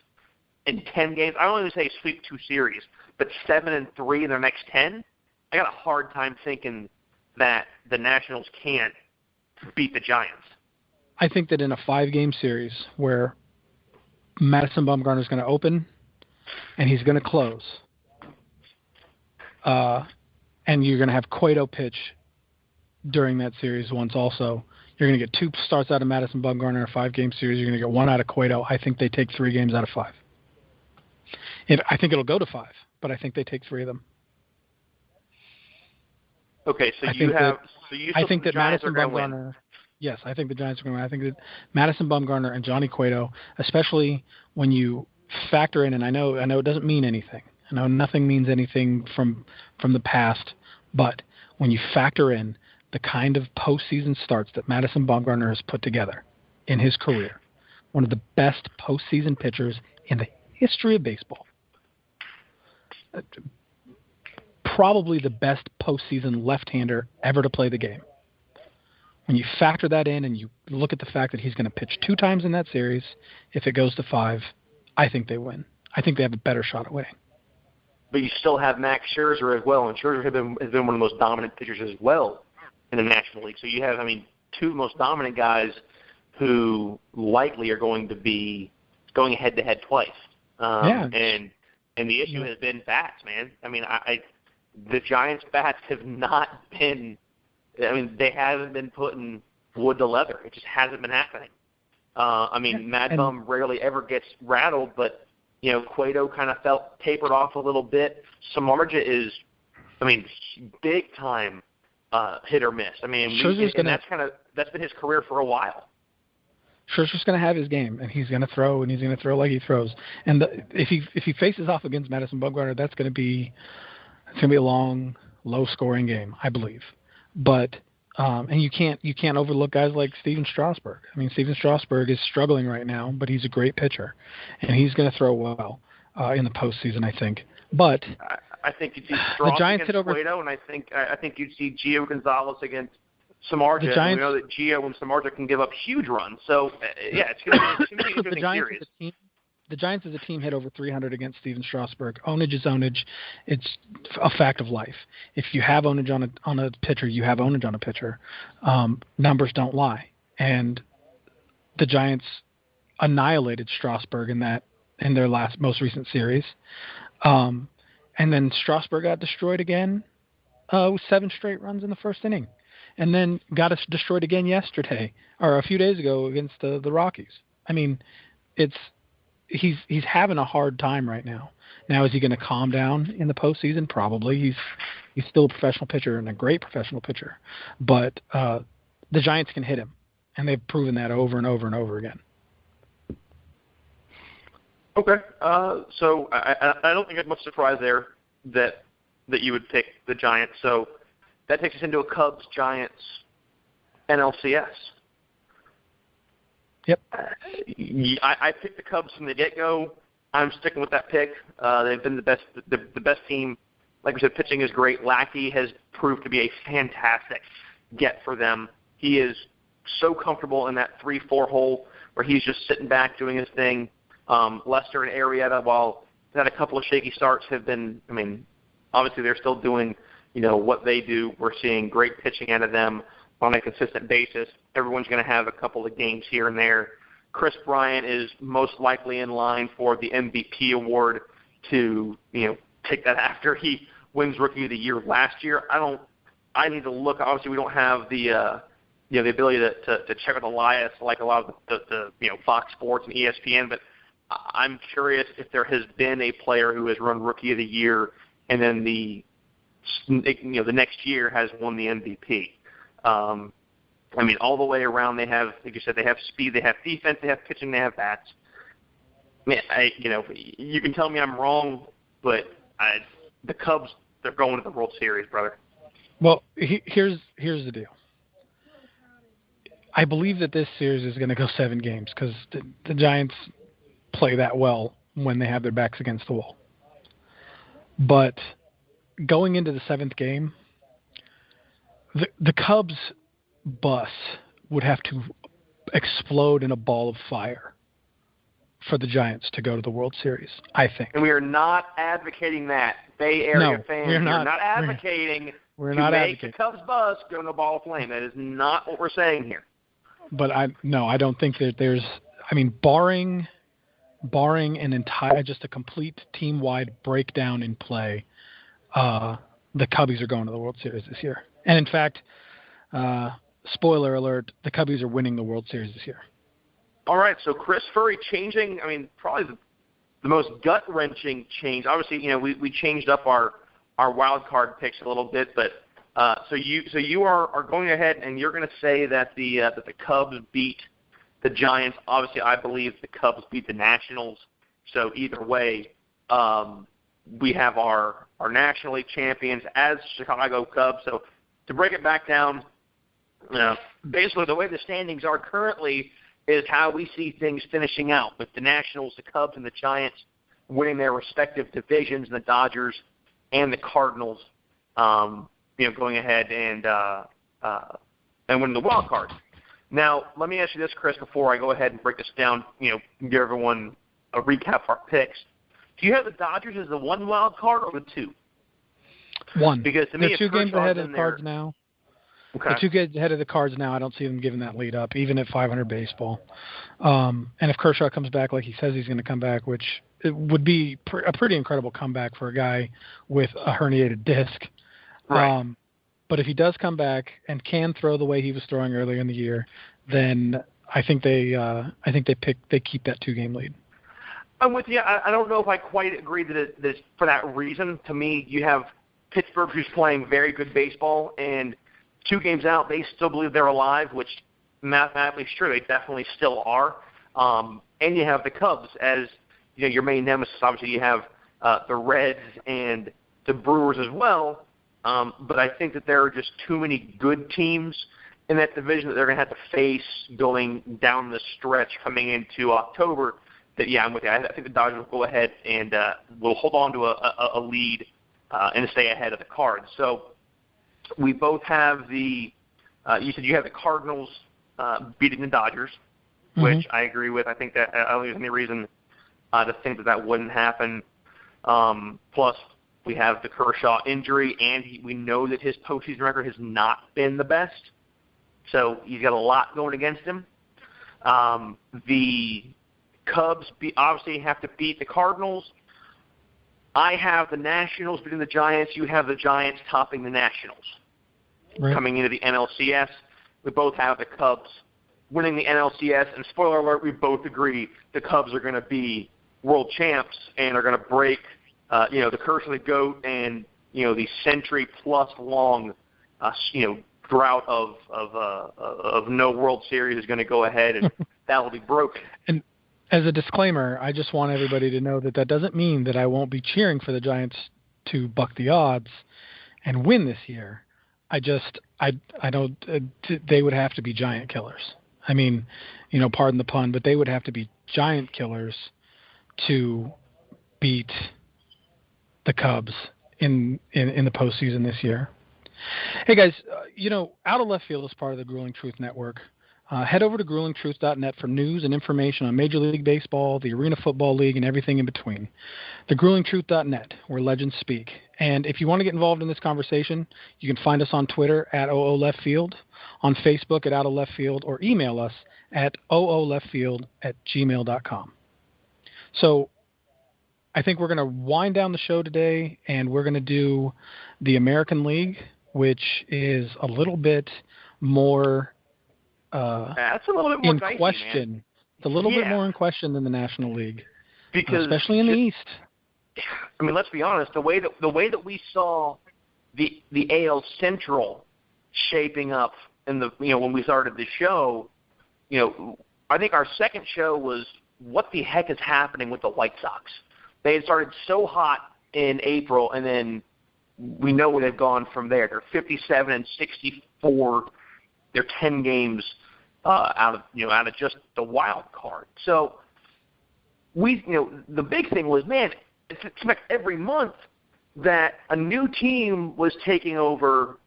[SPEAKER 2] in 10 games. I don't even say sweep 2 series, but 7-3 in their next 10. I got a hard time thinking that the Nationals can't beat the Giants.
[SPEAKER 1] I think that in a 5-game series where Madison Bumgarner is going to open and he's going to close, and you're going to have Cueto pitch during that series once also. You're going to get 2 starts out of Madison Bumgarner in a 5-game series. You're going to get 1 out of Cueto. I think they take 3 games out of 5. I think it'll go to 5, but I think they take 3 of them.
[SPEAKER 2] Okay, so
[SPEAKER 1] I think that Madison Bumgarner.
[SPEAKER 2] Win.
[SPEAKER 1] Yes, I think the Giants are going to win. I think that Madison Bumgarner and Johnny Cueto, especially when you factor in, and I know it doesn't mean anything. I know nothing means anything from the past, but when you factor in the kind of postseason starts that Madison Bumgarner has put together in his career, one of the best postseason pitchers in the history of baseball, probably the best postseason left-hander ever to play the game. When you factor that in and you look at the fact that he's going to pitch 2 times in that series, if it goes to 5, I think they win. I think they have a better shot at winning.
[SPEAKER 2] But you still have Max Scherzer as well, and Scherzer has been one of the most dominant pitchers as well in the National League. So you have, 2 of the most dominant guys who likely are going to be going head-to-head twice. And the issue has been bats, man. The Giants' bats have not been – they haven't been putting wood to leather. It just hasn't been happening. Mad Bum rarely ever gets rattled, but, Cueto kind of tapered off a little bit. Samardzija is, big time hit or miss. That's been his career for a while.
[SPEAKER 1] Scherzer's going to have his game, and he's going to throw, and he's going to throw like he throws. And if he faces off against Madison Bumgarner, that's going to be a long, low-scoring game, I believe. But and you can't overlook guys like Steven Strasburg. Steven Strasburg is struggling right now, but he's a great pitcher, and he's going to throw well in the postseason, I think. But
[SPEAKER 2] I think you'd see Strasburg against Cueto, and I think you'd see Gio Gonzalez against Samardzija. We know that Gio and Samardzija can give up huge runs. So it's going to be an interesting series.
[SPEAKER 1] The Giants as a team hit over 300 against Steven Strasburg. Ownage is ownage. It's a fact of life. If you have ownage on a pitcher, you have ownage on a pitcher. Numbers don't lie. And the Giants annihilated Strasburg in their most recent series. And then Strasburg got destroyed again with 7 straight runs in the first inning. And then got us destroyed again yesterday, or a few days ago against the Rockies. He's having a hard time right now. Now, is he going to calm down in the postseason? Probably. He's still a professional pitcher and a great professional pitcher. But the Giants can hit him, and they've proven that over and over and over again.
[SPEAKER 2] Okay. So I don't think there's much surprise there that you would pick the Giants. So that takes us into a Cubs-Giants NLCS.
[SPEAKER 1] Yep.
[SPEAKER 2] I picked the Cubs from the get-go. I'm sticking with that pick. They've been the best team. Like we said, pitching is great. Lackey has proved to be a fantastic get for them. He is so comfortable in that 3-4 hole where he's just sitting back doing his thing. Lester and Arrieta, while they've had a couple of shaky starts, have been, obviously they're still doing, what they do. We're seeing great pitching out of them on a consistent basis. Everyone's going to have a couple of games here and there. Chris Bryant is most likely in line for the MVP award to, take that after he wins Rookie of the Year last year. I need to look. Obviously, we don't have the ability to check with Elias like a lot of the Fox Sports and ESPN, but I'm curious if there has been a player who has run Rookie of the Year and then the next year has won the MVP. All the way around they have, like you said, they have speed, they have defense, they have pitching, they have bats. You can tell me I'm wrong, but the Cubs, they're going to the World Series, brother.
[SPEAKER 1] Well, here's the deal. I believe that this series is going to go 7 games because the Giants play that well when they have their backs against the wall. But going into the 7th game, the Cubs bus would have to explode in a ball of fire for the Giants to go to the World Series, I think.
[SPEAKER 2] And we are not advocating that. Bay Area fans, we're not advocating
[SPEAKER 1] we're
[SPEAKER 2] to
[SPEAKER 1] not
[SPEAKER 2] make
[SPEAKER 1] advocating.
[SPEAKER 2] the Cubs buzz go in a ball of flame. That is not what we're saying here.
[SPEAKER 1] But I don't think that there's – I mean, barring an entire – just a complete team-wide breakdown in play, the Cubbies are going to the World Series this year. And, in fact, spoiler alert, the Cubbies are winning the World Series this year.
[SPEAKER 2] All right, so Chris Furry changing, I mean, probably the most gut-wrenching change. Obviously, we changed up our wild card picks a little bit, but so you are going ahead and you're going to say that the Cubs beat the Giants. Obviously, I believe the Cubs beat the Nationals. So either way, we have our National League champions as Chicago Cubs. So to break it back down, basically the way the standings are currently is how we see things finishing out with the Nationals, the Cubs, and the Giants winning their respective divisions, and the Dodgers and the Cardinals, going ahead and winning the wild card. Now, let me ask you this, Chris, before I go ahead and break this down, give everyone a recap of our picks. Do you have the Dodgers as the 1 wild card or the 2?
[SPEAKER 1] 1.
[SPEAKER 2] Because to me,
[SPEAKER 1] they're 2 games ahead of the Cards now.
[SPEAKER 2] Okay.
[SPEAKER 1] They're 2 games ahead of the Cards now. I don't see them giving that lead up, even at 500 baseball. And if Kershaw comes back like he says he's going to come back, which it would be a pretty incredible comeback for a guy with a herniated disc.
[SPEAKER 2] Right.
[SPEAKER 1] But if he does come back and can throw the way he was throwing earlier in the year, then I think they keep that 2-game lead.
[SPEAKER 2] I'm with you. I don't know if I quite agree that it's for that reason. To me, you have Pittsburgh who's playing very good baseball, and 2 games out, they still believe they're alive, which mathematically, sure, they definitely still are. And you have the Cubs as your main nemesis. Obviously, you have the Reds and the Brewers as well. But I think that there are just too many good teams in that division that they're going to have to face going down the stretch coming into October. That, I'm with you. I think the Dodgers will go ahead and will hold on to a lead and stay ahead of the Cards. So we both have you said you have the Cardinals beating the Dodgers, which I agree with. I think that I don't think there's any reason to think that wouldn't happen. Plus, we have the Kershaw injury, and we know that his postseason record has not been the best. So he's got a lot going against him. The Cubs obviously have to beat the Cardinals. I have the Nationals beating the Giants. You have the Giants topping the Nationals. Right. Coming into the NLCS, we both have the Cubs winning the NLCS. And spoiler alert, we both agree the Cubs are going to be world champs and are going to break, the curse of the GOAT and, the century-plus long, drought of no World Series is going to go ahead, and that will be broken.
[SPEAKER 1] And as a disclaimer, I just want everybody to know that doesn't mean that I won't be cheering for the Giants to buck the odds and win this year. I don't. They would have to be giant killers. I mean, pardon the pun, but they would have to be giant killers to beat the Cubs in the postseason this year. Hey guys, Out of Left Field is part of the Grueling Truth Network. Head over to gruelingtruth.net for news and information on Major League Baseball, the Arena Football League, and everything in between. Thegruelingtruth.net, where legends speak. And if you want to get involved in this conversation, you can find us on Twitter at OOLeftField, on Facebook at Out of Left Field, or email us at ooleftfield@gmail.com. So I think we're going to wind down the show today, and we're going to do the American League, which is a little bit more
[SPEAKER 2] that's a little bit more
[SPEAKER 1] in
[SPEAKER 2] dicey,
[SPEAKER 1] question.
[SPEAKER 2] Man.
[SPEAKER 1] It's a little bit more in question than the National League,
[SPEAKER 2] because
[SPEAKER 1] especially in the East.
[SPEAKER 2] I mean, let's be honest. The way that we saw the AL Central shaping up in the when we started the show, I think our second show was what the heck is happening with the White Sox. They had started so hot in April, and then we know where they've gone from there. They're 57-64. They're 10 games out of just the wild card. So the big thing was, man, it's like every month that a new team was taking over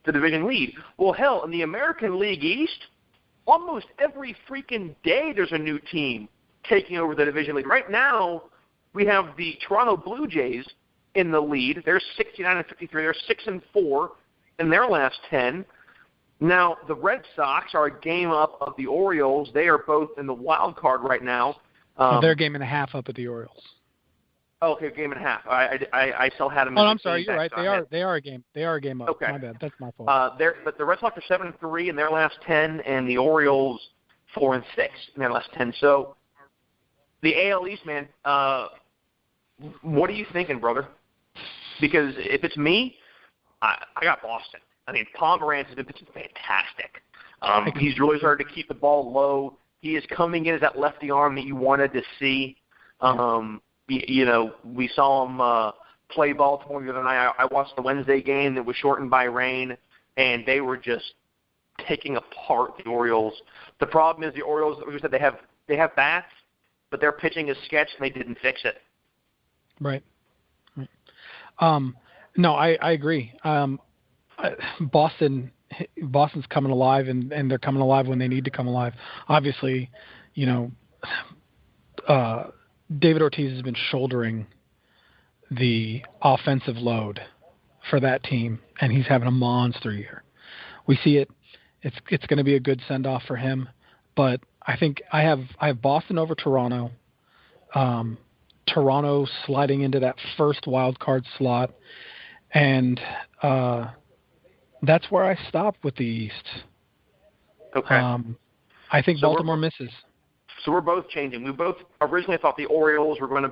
[SPEAKER 2] the division lead. Well, hell, in the American League East, almost every freaking day there's a new team taking over the division lead. Right now, we have the Toronto Blue Jays in the lead. They're 69-53. They're 6-4 in their last 10. Now, the Red Sox are a game up of the Orioles. They are both in the wild card right now.
[SPEAKER 1] They're a game and a half up at the Orioles.
[SPEAKER 2] Oh, okay, game and a half. I still had them.
[SPEAKER 1] Oh, I'm sorry. You're right. They are a game. They are a game up.
[SPEAKER 2] Okay.
[SPEAKER 1] My bad. That's my fault.
[SPEAKER 2] But the Red Sox are 7-3 in their last 10, and the Orioles 4-6 in their last 10. So the AL East, man. What are you thinking, brother? Because if it's me, I got Boston. I mean, Pomeranz has been pitching fantastic. He's really started to keep the ball low. He is coming in as that lefty arm that you wanted to see. We saw him play Baltimore the other night. I watched the Wednesday game that was shortened by rain, and they were just taking apart the Orioles. The problem is the Orioles, like we said, they have bats, but their pitching is sketched, and they didn't fix it.
[SPEAKER 1] Right. No, I agree. Boston's coming alive, and they're coming alive when they need to come alive. Obviously, David Ortiz has been shouldering the offensive load for that team, and he's having a monster year. We see it. It's going to be a good send-off for him, but I think I have Boston over Toronto. Toronto sliding into that first wild card slot, and that's where I stop with the East.
[SPEAKER 2] Okay.
[SPEAKER 1] I think Baltimore misses.
[SPEAKER 2] So we're both changing. We both originally thought the Orioles were going to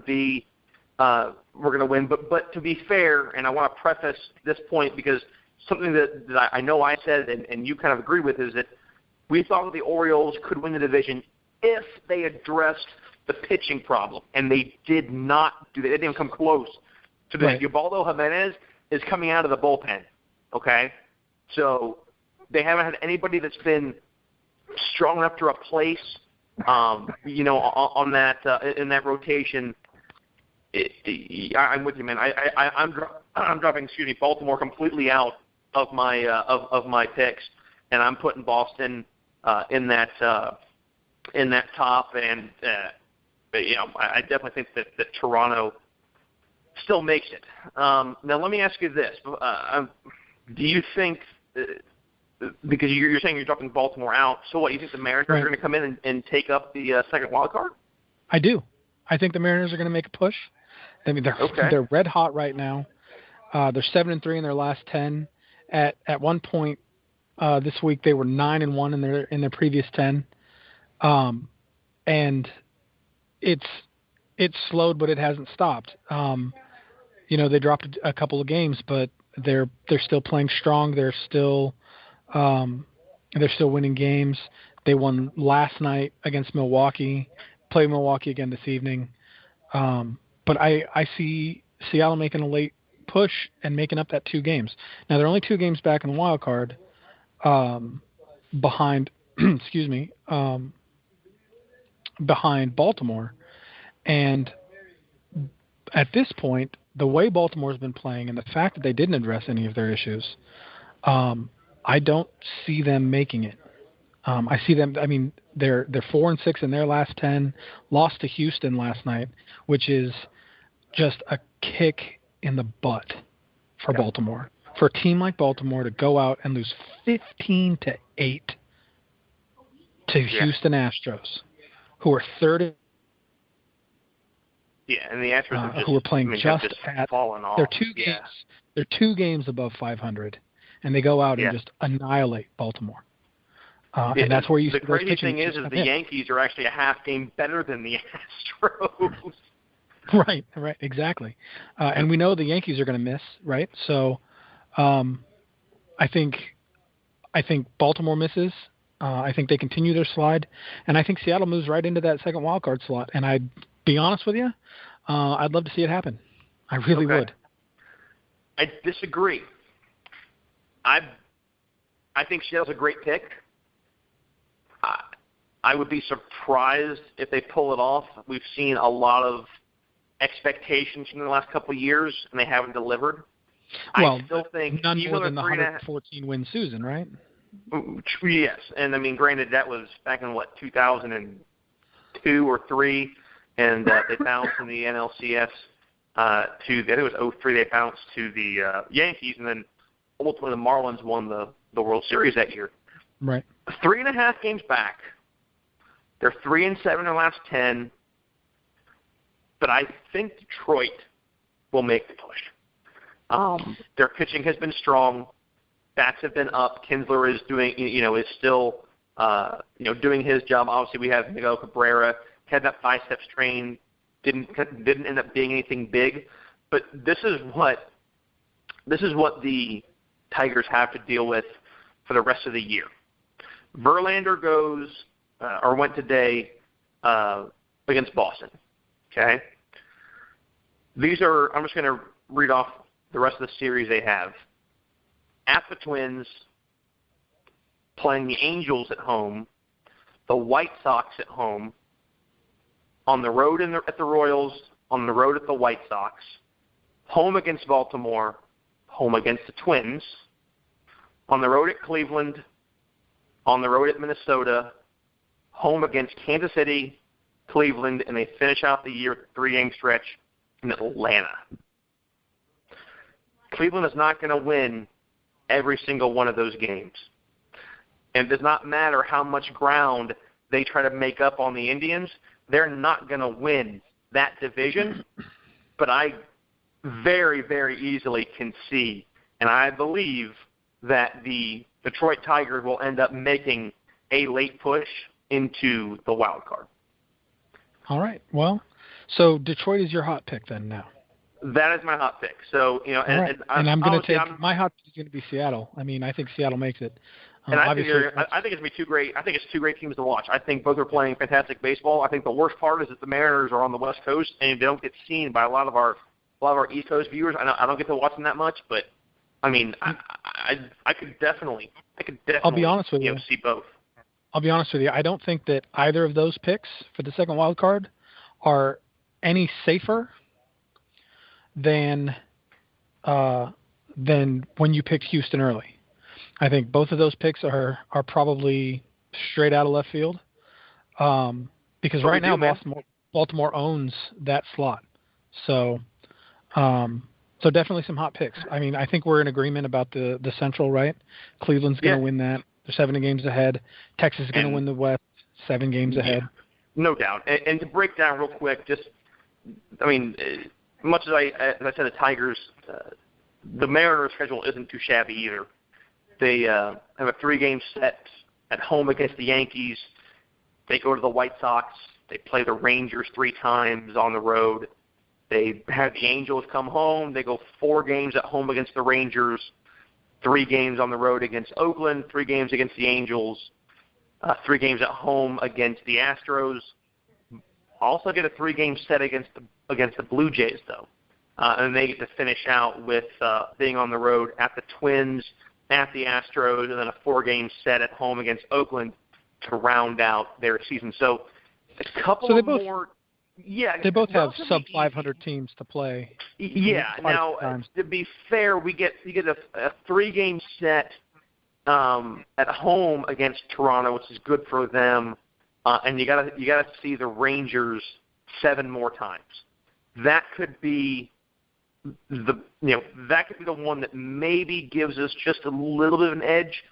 [SPEAKER 2] win, but to be fair, and I want to preface this point because something that I know I said and you kind of agreed with is that we thought that the Orioles could win the division if they addressed the pitching problem, and they did not do that. They didn't even come close to this. Right. Ubaldo Jimenez is coming out of the bullpen, okay? So they haven't had anybody that's been strong enough to replace, on that in that rotation. I'm with you, man. I'm dropping, Baltimore completely out of my picks, and I'm putting Boston in that top, and I definitely think that Toronto still makes it. Now, let me ask you this: do you think, because you're saying you're dropping Baltimore out, so what? You think the Mariners are going to come in and take up the second wild card?
[SPEAKER 1] I do. I think the Mariners are going to make a push. I mean, they're red hot right now. They're 7-3 in their last 10. At one point this week, they were 9-1 in their previous 10. And it's slowed, but it hasn't stopped. They dropped a couple of games, but they're still playing strong. They're still winning games. They won last night against Milwaukee. Play Milwaukee again this evening. But I see Seattle making a late push and making up that 2 games. Now, they're only 2 games back in the wild card behind behind Baltimore. And at this point, the way Baltimore's been playing and the fact that they didn't address any of their issues, I don't see them making it. I see them. I mean, they're 4-6 in their last 10. Lost to Houston last night, which is just a kick in the butt for Baltimore. For a team like Baltimore to go out and lose 15-8 to Houston Astros, who are third.
[SPEAKER 2] Yeah, and the Astros
[SPEAKER 1] who are playing just at
[SPEAKER 2] fallen off.
[SPEAKER 1] They're 2 games. They're 2 games above 500, and they go out and just annihilate Baltimore. And that's where you.
[SPEAKER 2] The crazy thing is the Yankees are actually a half game better than the Astros.
[SPEAKER 1] Right, exactly. And we know the Yankees are going to miss, right? So, I think Baltimore misses. I think they continue their slide, and I think Seattle moves right into that second wild card slot. And I'd be honest with you, I'd love to see it happen. I really would.
[SPEAKER 2] I disagree. I think Seattle's a great pick. I would be surprised if they pull it off. We've seen a lot of expectations in the last couple of years, and they haven't delivered.
[SPEAKER 1] Well,
[SPEAKER 2] I still think
[SPEAKER 1] none more than the 114-win Susan, right?
[SPEAKER 2] Yes, and I mean, granted, that was back in 2010 2 or 3, and they bounced in the NLCS I think it was 0-3. They bounced to the Yankees, and then ultimately the Marlins won the World Series that year.
[SPEAKER 1] Right.
[SPEAKER 2] 3.5 games back. They're 3-7 in their last 10, but I think Detroit will make the push. Their pitching has been strong. Bats have been up. Kinsler is doing, is still, doing his job. Obviously, we have Miguel Cabrera had that biceps strain, didn't end up being anything big, but this is what the Tigers have to deal with for the rest of the year. Verlander went today against Boston. Okay, I'm just going to read off the rest of the series they have. At the Twins, playing the Angels at home, the White Sox at home, on the road at the Royals, on the road at the White Sox, home against Baltimore, home against the Twins, on the road at Cleveland, on the road at Minnesota, home against Kansas City, Cleveland, and they finish out the year with a 3-game stretch in Atlanta. Cleveland is not going to win every single one of those games. And it does not matter how much ground they try to make up on the Indians. They're not going to win that division. But I very, very easily can see, and I believe, that the Detroit Tigers will end up making a late push into the wild card.
[SPEAKER 1] All right. Well, so Detroit is your hot pick then now.
[SPEAKER 2] That is my hot pick. So,
[SPEAKER 1] and I'm going to take my hot pick is going to be Seattle. I mean, I think Seattle makes it.
[SPEAKER 2] And I think it's going to be two great. I think it's two great teams to watch. I think both are playing fantastic baseball. I think the worst part is that the Mariners are on the West Coast and they don't get seen by a lot of our East Coast viewers. I don't get to watch them that much, but I mean, I could definitely.
[SPEAKER 1] I'll be honest with you.
[SPEAKER 2] See both.
[SPEAKER 1] I'll be honest with you. I don't think that either of those picks for the second wild card are any safer than when you picked Houston early. I think both of those picks are probably straight out of left field because right now Baltimore owns that slot. So definitely some hot picks. I mean, I think we're in agreement about the Central, right? Cleveland's going to win that. They're 7 games ahead. Texas is going to win the West, 7 games ahead.
[SPEAKER 2] No doubt. And to break down real quick, much as I said, the Tigers, the Mariners' schedule isn't too shabby either. They have a 3-game set at home against the Yankees. They go to the White Sox. They play the Rangers 3 times on the road. They have the Angels come home. They go 4 games at home against the Rangers, 3 games on the road against Oakland, 3 games against the Angels, 3 games at home against the Astros. Also get a 3-game set against the Blue Jays, though. And they get to finish out with being on the road at the Twins, at the Astros, and then a 4-game set at home against Oakland to round out their season. So a couple more. Yeah,
[SPEAKER 1] they both have sub-500 teams to play.
[SPEAKER 2] Yeah. Now, to be fair, you get a 3-game set at home against Toronto, which is good for them, and you gotta see the Rangers 7 more times. That could be the one that maybe gives us just a little bit of an edge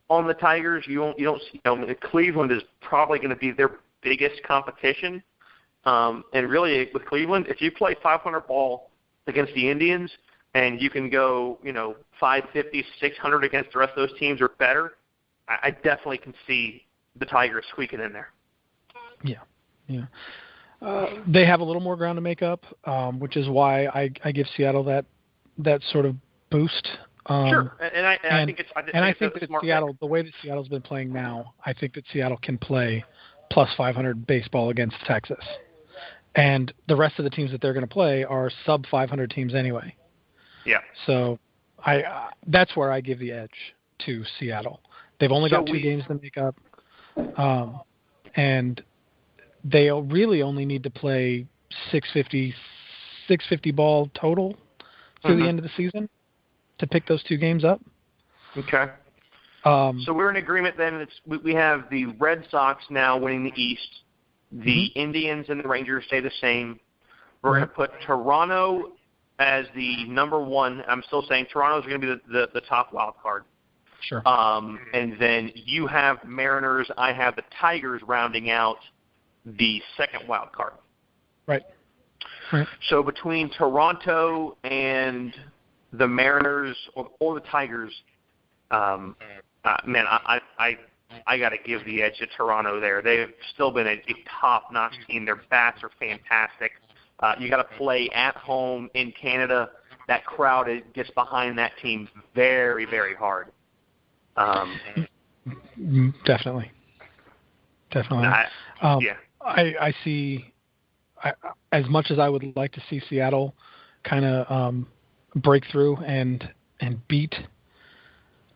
[SPEAKER 2] on the Tigers. You don't see. Cleveland is probably going to be their biggest competition. And really, with Cleveland, if you play 500 ball against the Indians and you can go, 550, 600 against the rest of those teams or better, I definitely can see the Tigers squeaking in there.
[SPEAKER 1] Yeah. They have a little more ground to make up, which is why I give Seattle that sort of boost.
[SPEAKER 2] Sure, I think that
[SPEAKER 1] Seattle, the way that Seattle's been playing now, I think that Seattle can play plus 500 baseball against Texas. And the rest of the teams that they're going to play are sub 500 teams anyway.
[SPEAKER 2] Yeah.
[SPEAKER 1] So that's where I give the edge to Seattle. They've only got 2 games to make up, and they really only need to play 650 ball total through the end of the season to pick those 2 games up.
[SPEAKER 2] Okay. So we're in agreement then. We have the Red Sox now winning the East. The Indians and the Rangers stay the same. We're going to put Toronto as the number one. I'm still saying Toronto's going to be the top wild card.
[SPEAKER 1] Sure.
[SPEAKER 2] And then you have Mariners. I have the Tigers rounding out the second wild card.
[SPEAKER 1] Right. Right.
[SPEAKER 2] So between Toronto and the Mariners or the Tigers, man, I got to give the edge to Toronto there. They've still been a top-notch team. Their bats are fantastic. You got to play at home in Canada. That crowd gets behind that team very, very hard.
[SPEAKER 1] Definitely. I see. As much as I would like to see Seattle kind of break through and beat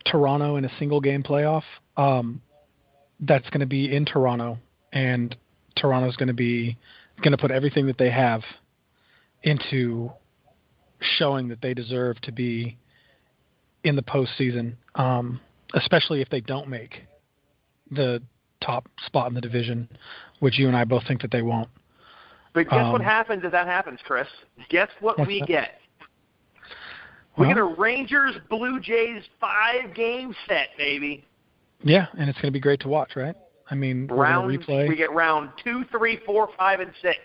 [SPEAKER 1] Toronto in a single game playoff, that's going to be in Toronto, and Toronto's going to put everything that they have into showing that they deserve to be in the postseason, especially if they don't make the top spot in the division, which you and I both think that they won't.
[SPEAKER 2] But guess what happens if that happens, Chris? Guess what we get? We get a Rangers Blue Jays 5-game set, baby.
[SPEAKER 1] Yeah, and it's going to be great to watch, right? I mean, replay.
[SPEAKER 2] We get round 2, 3, 4, 5, and 6.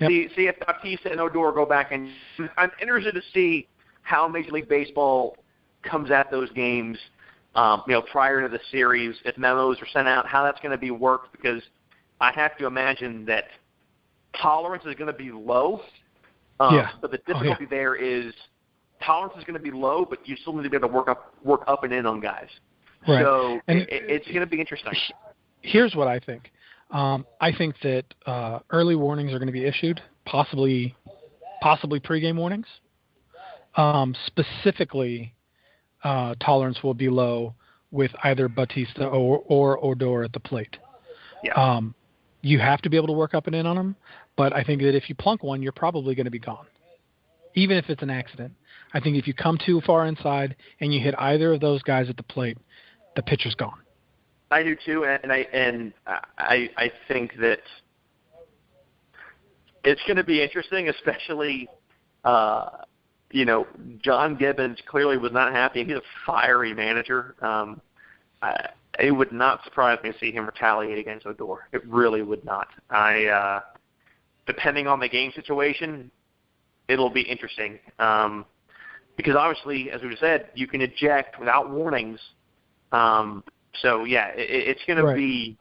[SPEAKER 2] Yep. See if Bautista and Odor go back, and I'm interested to see how Major League Baseball comes at those games. Prior to the series, if memos are sent out, how that's going to be worked, because I have to imagine that tolerance is going to be low. But the difficulty there is tolerance is going to be low, but you still need to be able to work up and in on guys.
[SPEAKER 1] Right.
[SPEAKER 2] So it's going to be interesting.
[SPEAKER 1] Here's what I think. I think that early warnings are going to be issued, possibly pregame warnings. Specifically, tolerance will be low with either Bautista or Odor at the plate.
[SPEAKER 2] Yeah.
[SPEAKER 1] You have to be able to work up and in on them, but I think that if you plunk one, you're probably going to be gone, even if it's an accident. I think if you come too far inside and you hit either of those guys at the plate, the pitcher's gone.
[SPEAKER 2] I do too, and I think that it's going to be interesting, especially John Gibbons clearly was not happy. He's a fiery manager. It would not surprise me to see him retaliate against Odor. It really would not. Depending on the game situation, it'll be interesting. Because obviously, as we said, you can eject without warnings. So yeah, it's going to be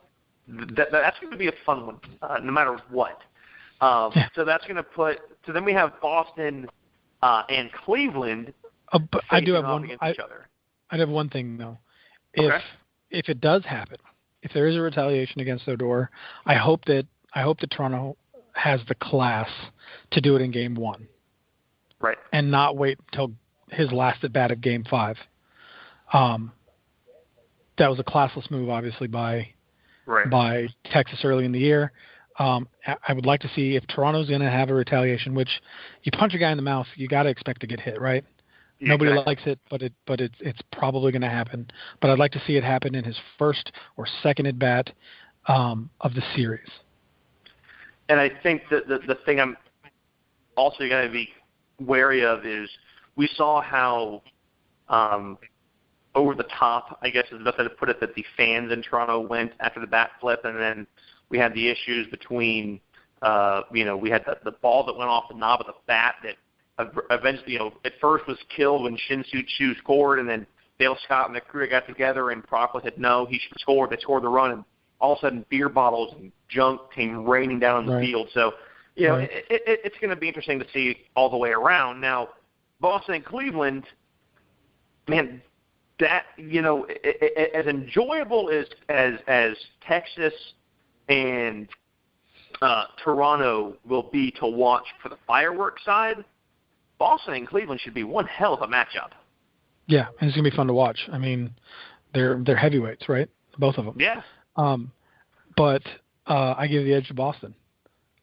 [SPEAKER 2] that's going to be a fun one, no matter what. So that's going to put. So then we have Boston and Cleveland.
[SPEAKER 1] But I do have one.
[SPEAKER 2] Each other.
[SPEAKER 1] I have one thing though. If it does happen, if there is a retaliation against Odor, I hope that Toronto has the class to do it in Game 1,
[SPEAKER 2] right,
[SPEAKER 1] and not wait until his last at bat of Game 5. That was a classless move, obviously, by Texas early in the year. I would like to see if Toronto's going to have a retaliation, which you punch a guy in the mouth, you got to expect to get hit, right? Yeah, nobody likes it, but it's probably going to happen. But I'd like to see it happen in his first or second at bat of the series.
[SPEAKER 2] And I think that the thing I'm also going to be wary of is we saw how over the top, I guess is the best way to put it, that the fans in Toronto went after the bat flip, and then we had the issues between, we had the ball that went off the knob of the bat that eventually, at first was killed when Shin-Soo Choo scored, and then Dale Scott and the crew got together and Proctor said, no, he should score. They scored the run, and all of a sudden beer bottles and junk came raining down on the field. So, it's going to be interesting to see all the way around. Now, Boston and Cleveland, man, that, as enjoyable as Texas and Toronto will be to watch for the fireworks side, Boston and Cleveland should be one hell of a matchup.
[SPEAKER 1] Yeah, and it's going to be fun to watch. I mean, they're heavyweights, right? Both of them.
[SPEAKER 2] Yeah.
[SPEAKER 1] But I give the edge to Boston.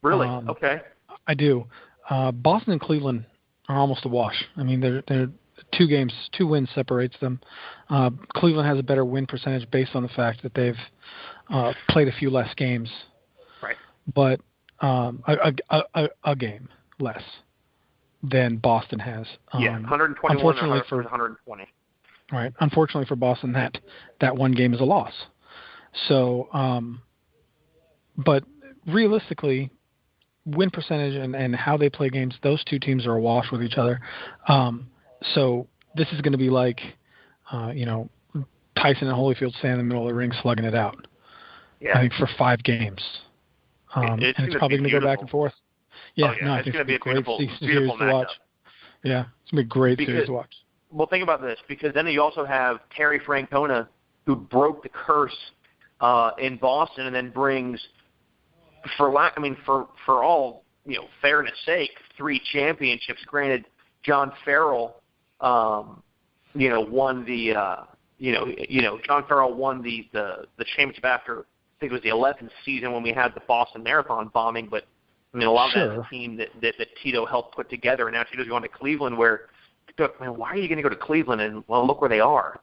[SPEAKER 2] Really? Okay.
[SPEAKER 1] I do. Boston and Cleveland are almost a wash. I mean, they're 2 wins separates them. Cleveland has a better win percentage based on the fact that they've played a few less games.
[SPEAKER 2] Right.
[SPEAKER 1] but a game less than Boston has.
[SPEAKER 2] 121
[SPEAKER 1] Unfortunately for
[SPEAKER 2] 120.
[SPEAKER 1] right, unfortunately for Boston, that one game is a loss. So, but realistically, win percentage and how they play games, those two teams are awash with each other. So this is going to be like, Tyson and Holyfield standing in the middle of the ring slugging it out.
[SPEAKER 2] Yeah.
[SPEAKER 1] I think for 5 games. And it's probably going to go back and forth. Yeah, I think
[SPEAKER 2] it's going to be a
[SPEAKER 1] great
[SPEAKER 2] beautiful
[SPEAKER 1] series to watch. Yeah, it's going to be a great series to watch.
[SPEAKER 2] Well, think about this, because then you also have Terry Francona, who broke the curse in Boston, and then brings, for all fairness sake, 3 championships. Granted, John Farrell, won the John Farrell won the championship after, I think it was the 11th season when we had the Boston Marathon bombing, but a lot of that's a team that Tito helped put together, and now Tito's going to Cleveland, where, man, why are you going to go to Cleveland? And, well, look where they are.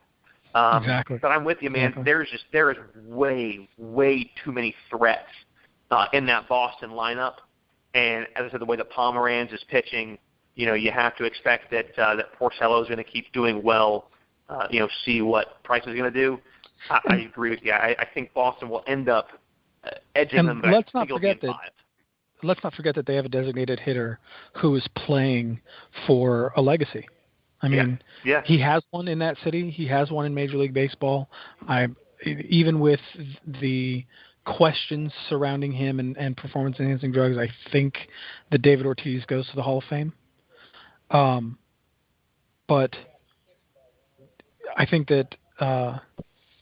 [SPEAKER 1] Exactly.
[SPEAKER 2] But I'm with you, man. Exactly. There is way too many threats in that Boston lineup, and as I said, the way that Pomeranz is pitching, you have to expect that Porcello is going to keep doing well. See what Price is going to do. I agree with you. I think Boston will end up edging them, but
[SPEAKER 1] let's not forget that they have a designated hitter who is playing for a legacy. I mean, he has one in that city. He has one in Major League Baseball. Even with the questions surrounding him and performance-enhancing drugs, I think that David Ortiz goes to the Hall of Fame. But I think that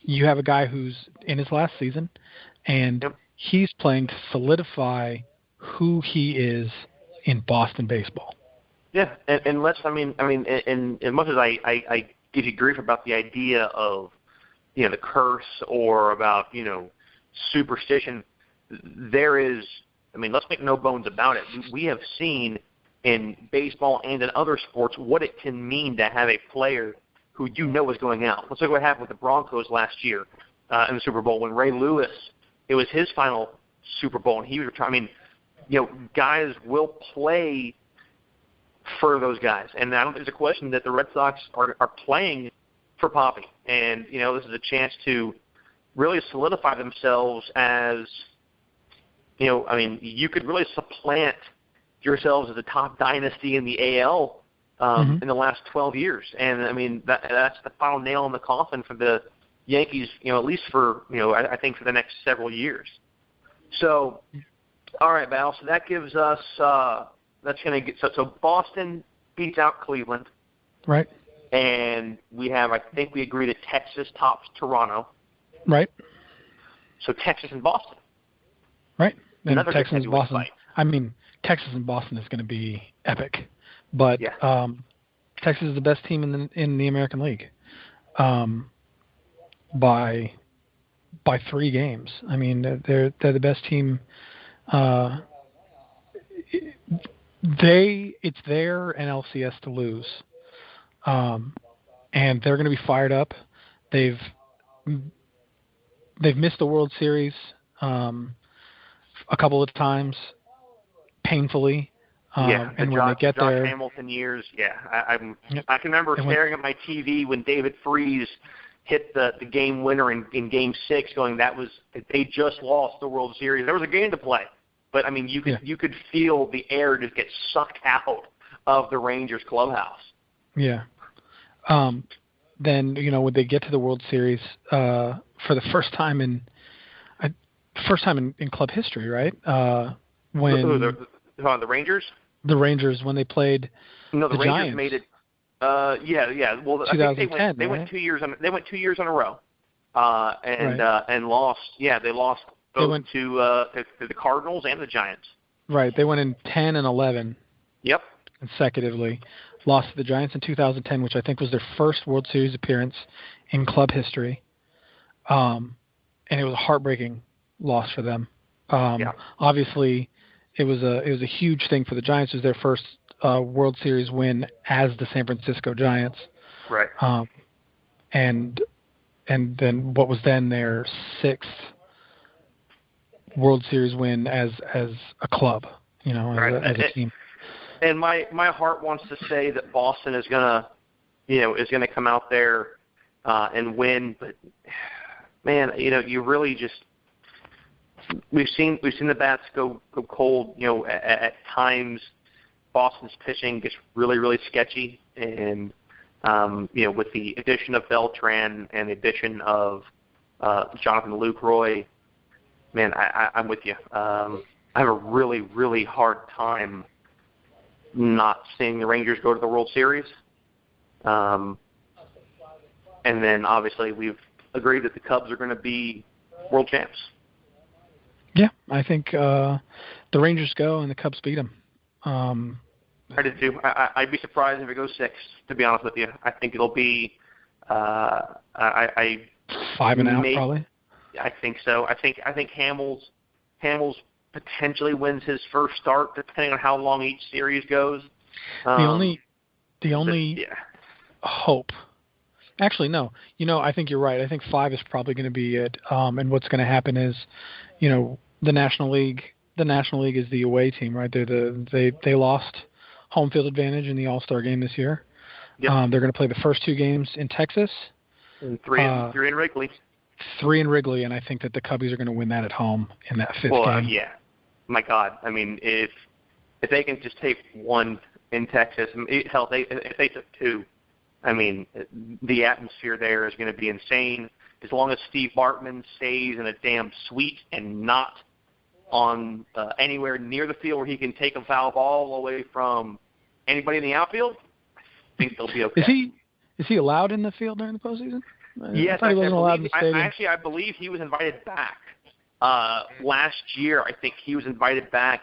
[SPEAKER 1] you have a guy who's in his last season, and he's playing to solidify who he is in Boston baseball.
[SPEAKER 2] Yeah, and as much as I give you grief about the idea of the curse or about superstition, there is. Let's make no bones about it. We have seen in baseball and in other sports what it can mean to have a player who is going out. Let's look at what happened with the Broncos last year in the Super Bowl when Ray Lewis. It was his final Super Bowl, and he was retiring. Guys will play for those guys, and I don't think there's a question that the Red Sox are playing for Poppy, and this is a chance to really solidify themselves as you could really supplant yourselves as a top dynasty in the AL in the last 12 years, and that's the final nail in the coffin for the Yankees, at least for I think for the next several years. So, all right, Val. So that gives us. That's going to get so Boston beats out Cleveland,
[SPEAKER 1] right?
[SPEAKER 2] And I think we agree that Texas tops Toronto,
[SPEAKER 1] right?
[SPEAKER 2] So Texas and Boston,
[SPEAKER 1] right? And
[SPEAKER 2] another
[SPEAKER 1] Texas and Boston.
[SPEAKER 2] Fight.
[SPEAKER 1] Texas and Boston is going to be epic, but Texas is the best team in the American League, by 3 games. They're the best team. It's their NLCS to lose, and they're going to be fired up. They've missed the World Series a couple of times, painfully. And when they get
[SPEAKER 2] Josh
[SPEAKER 1] there,
[SPEAKER 2] Hamilton years. Yeah, I can remember staring at my TV when David Freese hit the game winner in Game 6, going, they just lost the World Series. There was a game to play. But you could feel the air just get sucked out of the Rangers clubhouse.
[SPEAKER 1] Yeah. Then when they get to the World Series for the first time in club history, right? When
[SPEAKER 2] the Rangers?
[SPEAKER 1] The Rangers when they played.
[SPEAKER 2] No, the Rangers
[SPEAKER 1] Giants.
[SPEAKER 2] made it. Yeah. Well, I think they went 2 years. They went 2 years in a row, and lost. Yeah, they lost. They went to the Cardinals and the Giants.
[SPEAKER 1] Right. They went in 10 and 11.
[SPEAKER 2] Yep.
[SPEAKER 1] Consecutively. Lost to the Giants in 2010, which I think was their first World Series appearance in club history. And it was a heartbreaking loss for them. Obviously, it was a huge thing for the Giants. It was their first World Series win as the San Francisco Giants.
[SPEAKER 2] Right.
[SPEAKER 1] And then what was then their 6th World Series win as a club,
[SPEAKER 2] Right.
[SPEAKER 1] as a team.
[SPEAKER 2] And my heart wants to say that Boston is gonna come out there and win, but man, you really just we've seen the bats go cold. At times Boston's pitching gets really, really sketchy, and with the addition of Beltran and the addition of Jonathan Lucroy, man, I'm with you. I have a really, really hard time not seeing the Rangers go to the World Series. And then obviously we've agreed that the Cubs are going to be world champs.
[SPEAKER 1] Yeah, I think the Rangers go and the Cubs beat them.
[SPEAKER 2] I did too. I'd be surprised if it goes 6, to be honest with you. I think it'll be
[SPEAKER 1] 5 and out probably.
[SPEAKER 2] I think so. I think Hamels potentially wins his first start, depending on how long each series goes.
[SPEAKER 1] The only hope. Actually, no. I think you're right. I think 5 is probably going to be it. And what's going to happen is, the National League. The National League is the away team, right? They lost home field advantage in the All-Star game this year. Yep. They're going to play the first 2 games in Texas.
[SPEAKER 2] And 3 in Wrigley.
[SPEAKER 1] 3 in Wrigley, and I think that the Cubbies are going to win that at home in that 5th game.
[SPEAKER 2] Yeah. My God. I mean, if they can just take 1 in Texas, if they took 2, I mean, the atmosphere there is going to be insane. As long as Steve Bartman stays in a damn suite and not on anywhere near the field where he can take a foul ball away from anybody in the outfield, I think they'll be okay.
[SPEAKER 1] Is he allowed in the field during the postseason?
[SPEAKER 2] Yes,
[SPEAKER 1] I thought he wasn't allowed in the stadium.
[SPEAKER 2] I believe he was invited back. Last year, I think he was invited back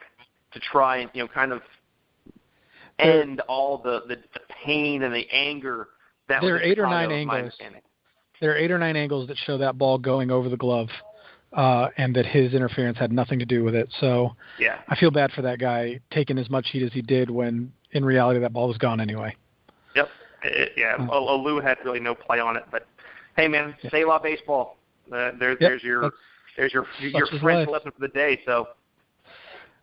[SPEAKER 2] to try and kind of end all the pain and the anger that
[SPEAKER 1] there
[SPEAKER 2] was
[SPEAKER 1] are 8 or 9 angles. There are 8 or 9 angles that show that ball going over the glove. And that his interference had nothing to do with it. So
[SPEAKER 2] yeah.
[SPEAKER 1] I feel bad for that guy taking as much heat as he did when, in reality, that ball was gone anyway.
[SPEAKER 2] Yep. Lou had really no play on it. But, hey, man, say la baseball. There's your French lesson for the day. So,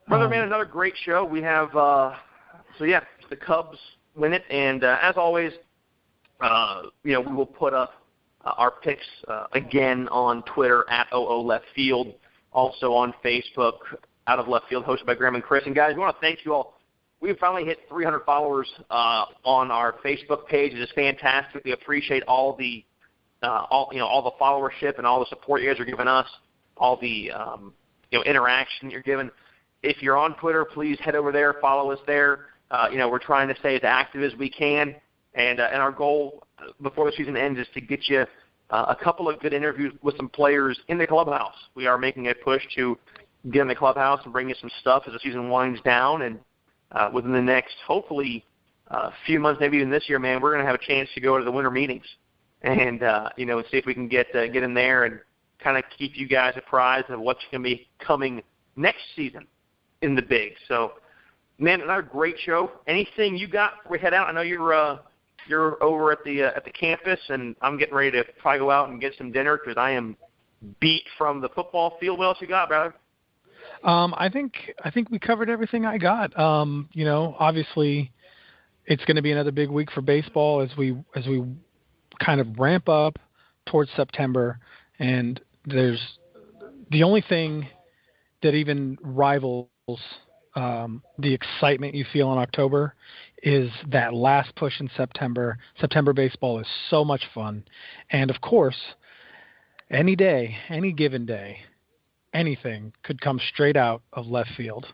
[SPEAKER 2] brother, man, another great show. We have, the Cubs win it. And as always, we will put up our picks again on Twitter at OOLeftField, also on Facebook, Out of Left Field, hosted by Graham and Chris. And guys, we want to thank you all. We finally hit 300 followers on our Facebook page. It is fantastic. We appreciate all the followership and all the support you guys are giving us, all the interaction you're giving. If you're on Twitter, please head over there, follow us there. We're trying to stay as active as we can, and our goal before the season ends is to get you a couple of good interviews with some players in the clubhouse. We are making a push to get in the clubhouse and bring you some stuff as the season winds down. And within the next, hopefully, few months, maybe even this year, man, we're going to have a chance to go to the winter meetings and see if we can get in there and kind of keep you guys apprised of what's going to be coming next season in the big. So, man, another great show. Anything you got before we head out? I know you're over at the campus, and I'm getting ready to probably go out and get some dinner because I am beat from the football field. What else you got, brother?
[SPEAKER 1] I think we covered everything I got. Obviously, it's going to be another big week for baseball as we kind of ramp up towards September, and there's the only thing that even rivals the excitement you feel in October is that last push in September. September baseball is so much fun. And of course, any day, any given day, anything could come straight out of left field.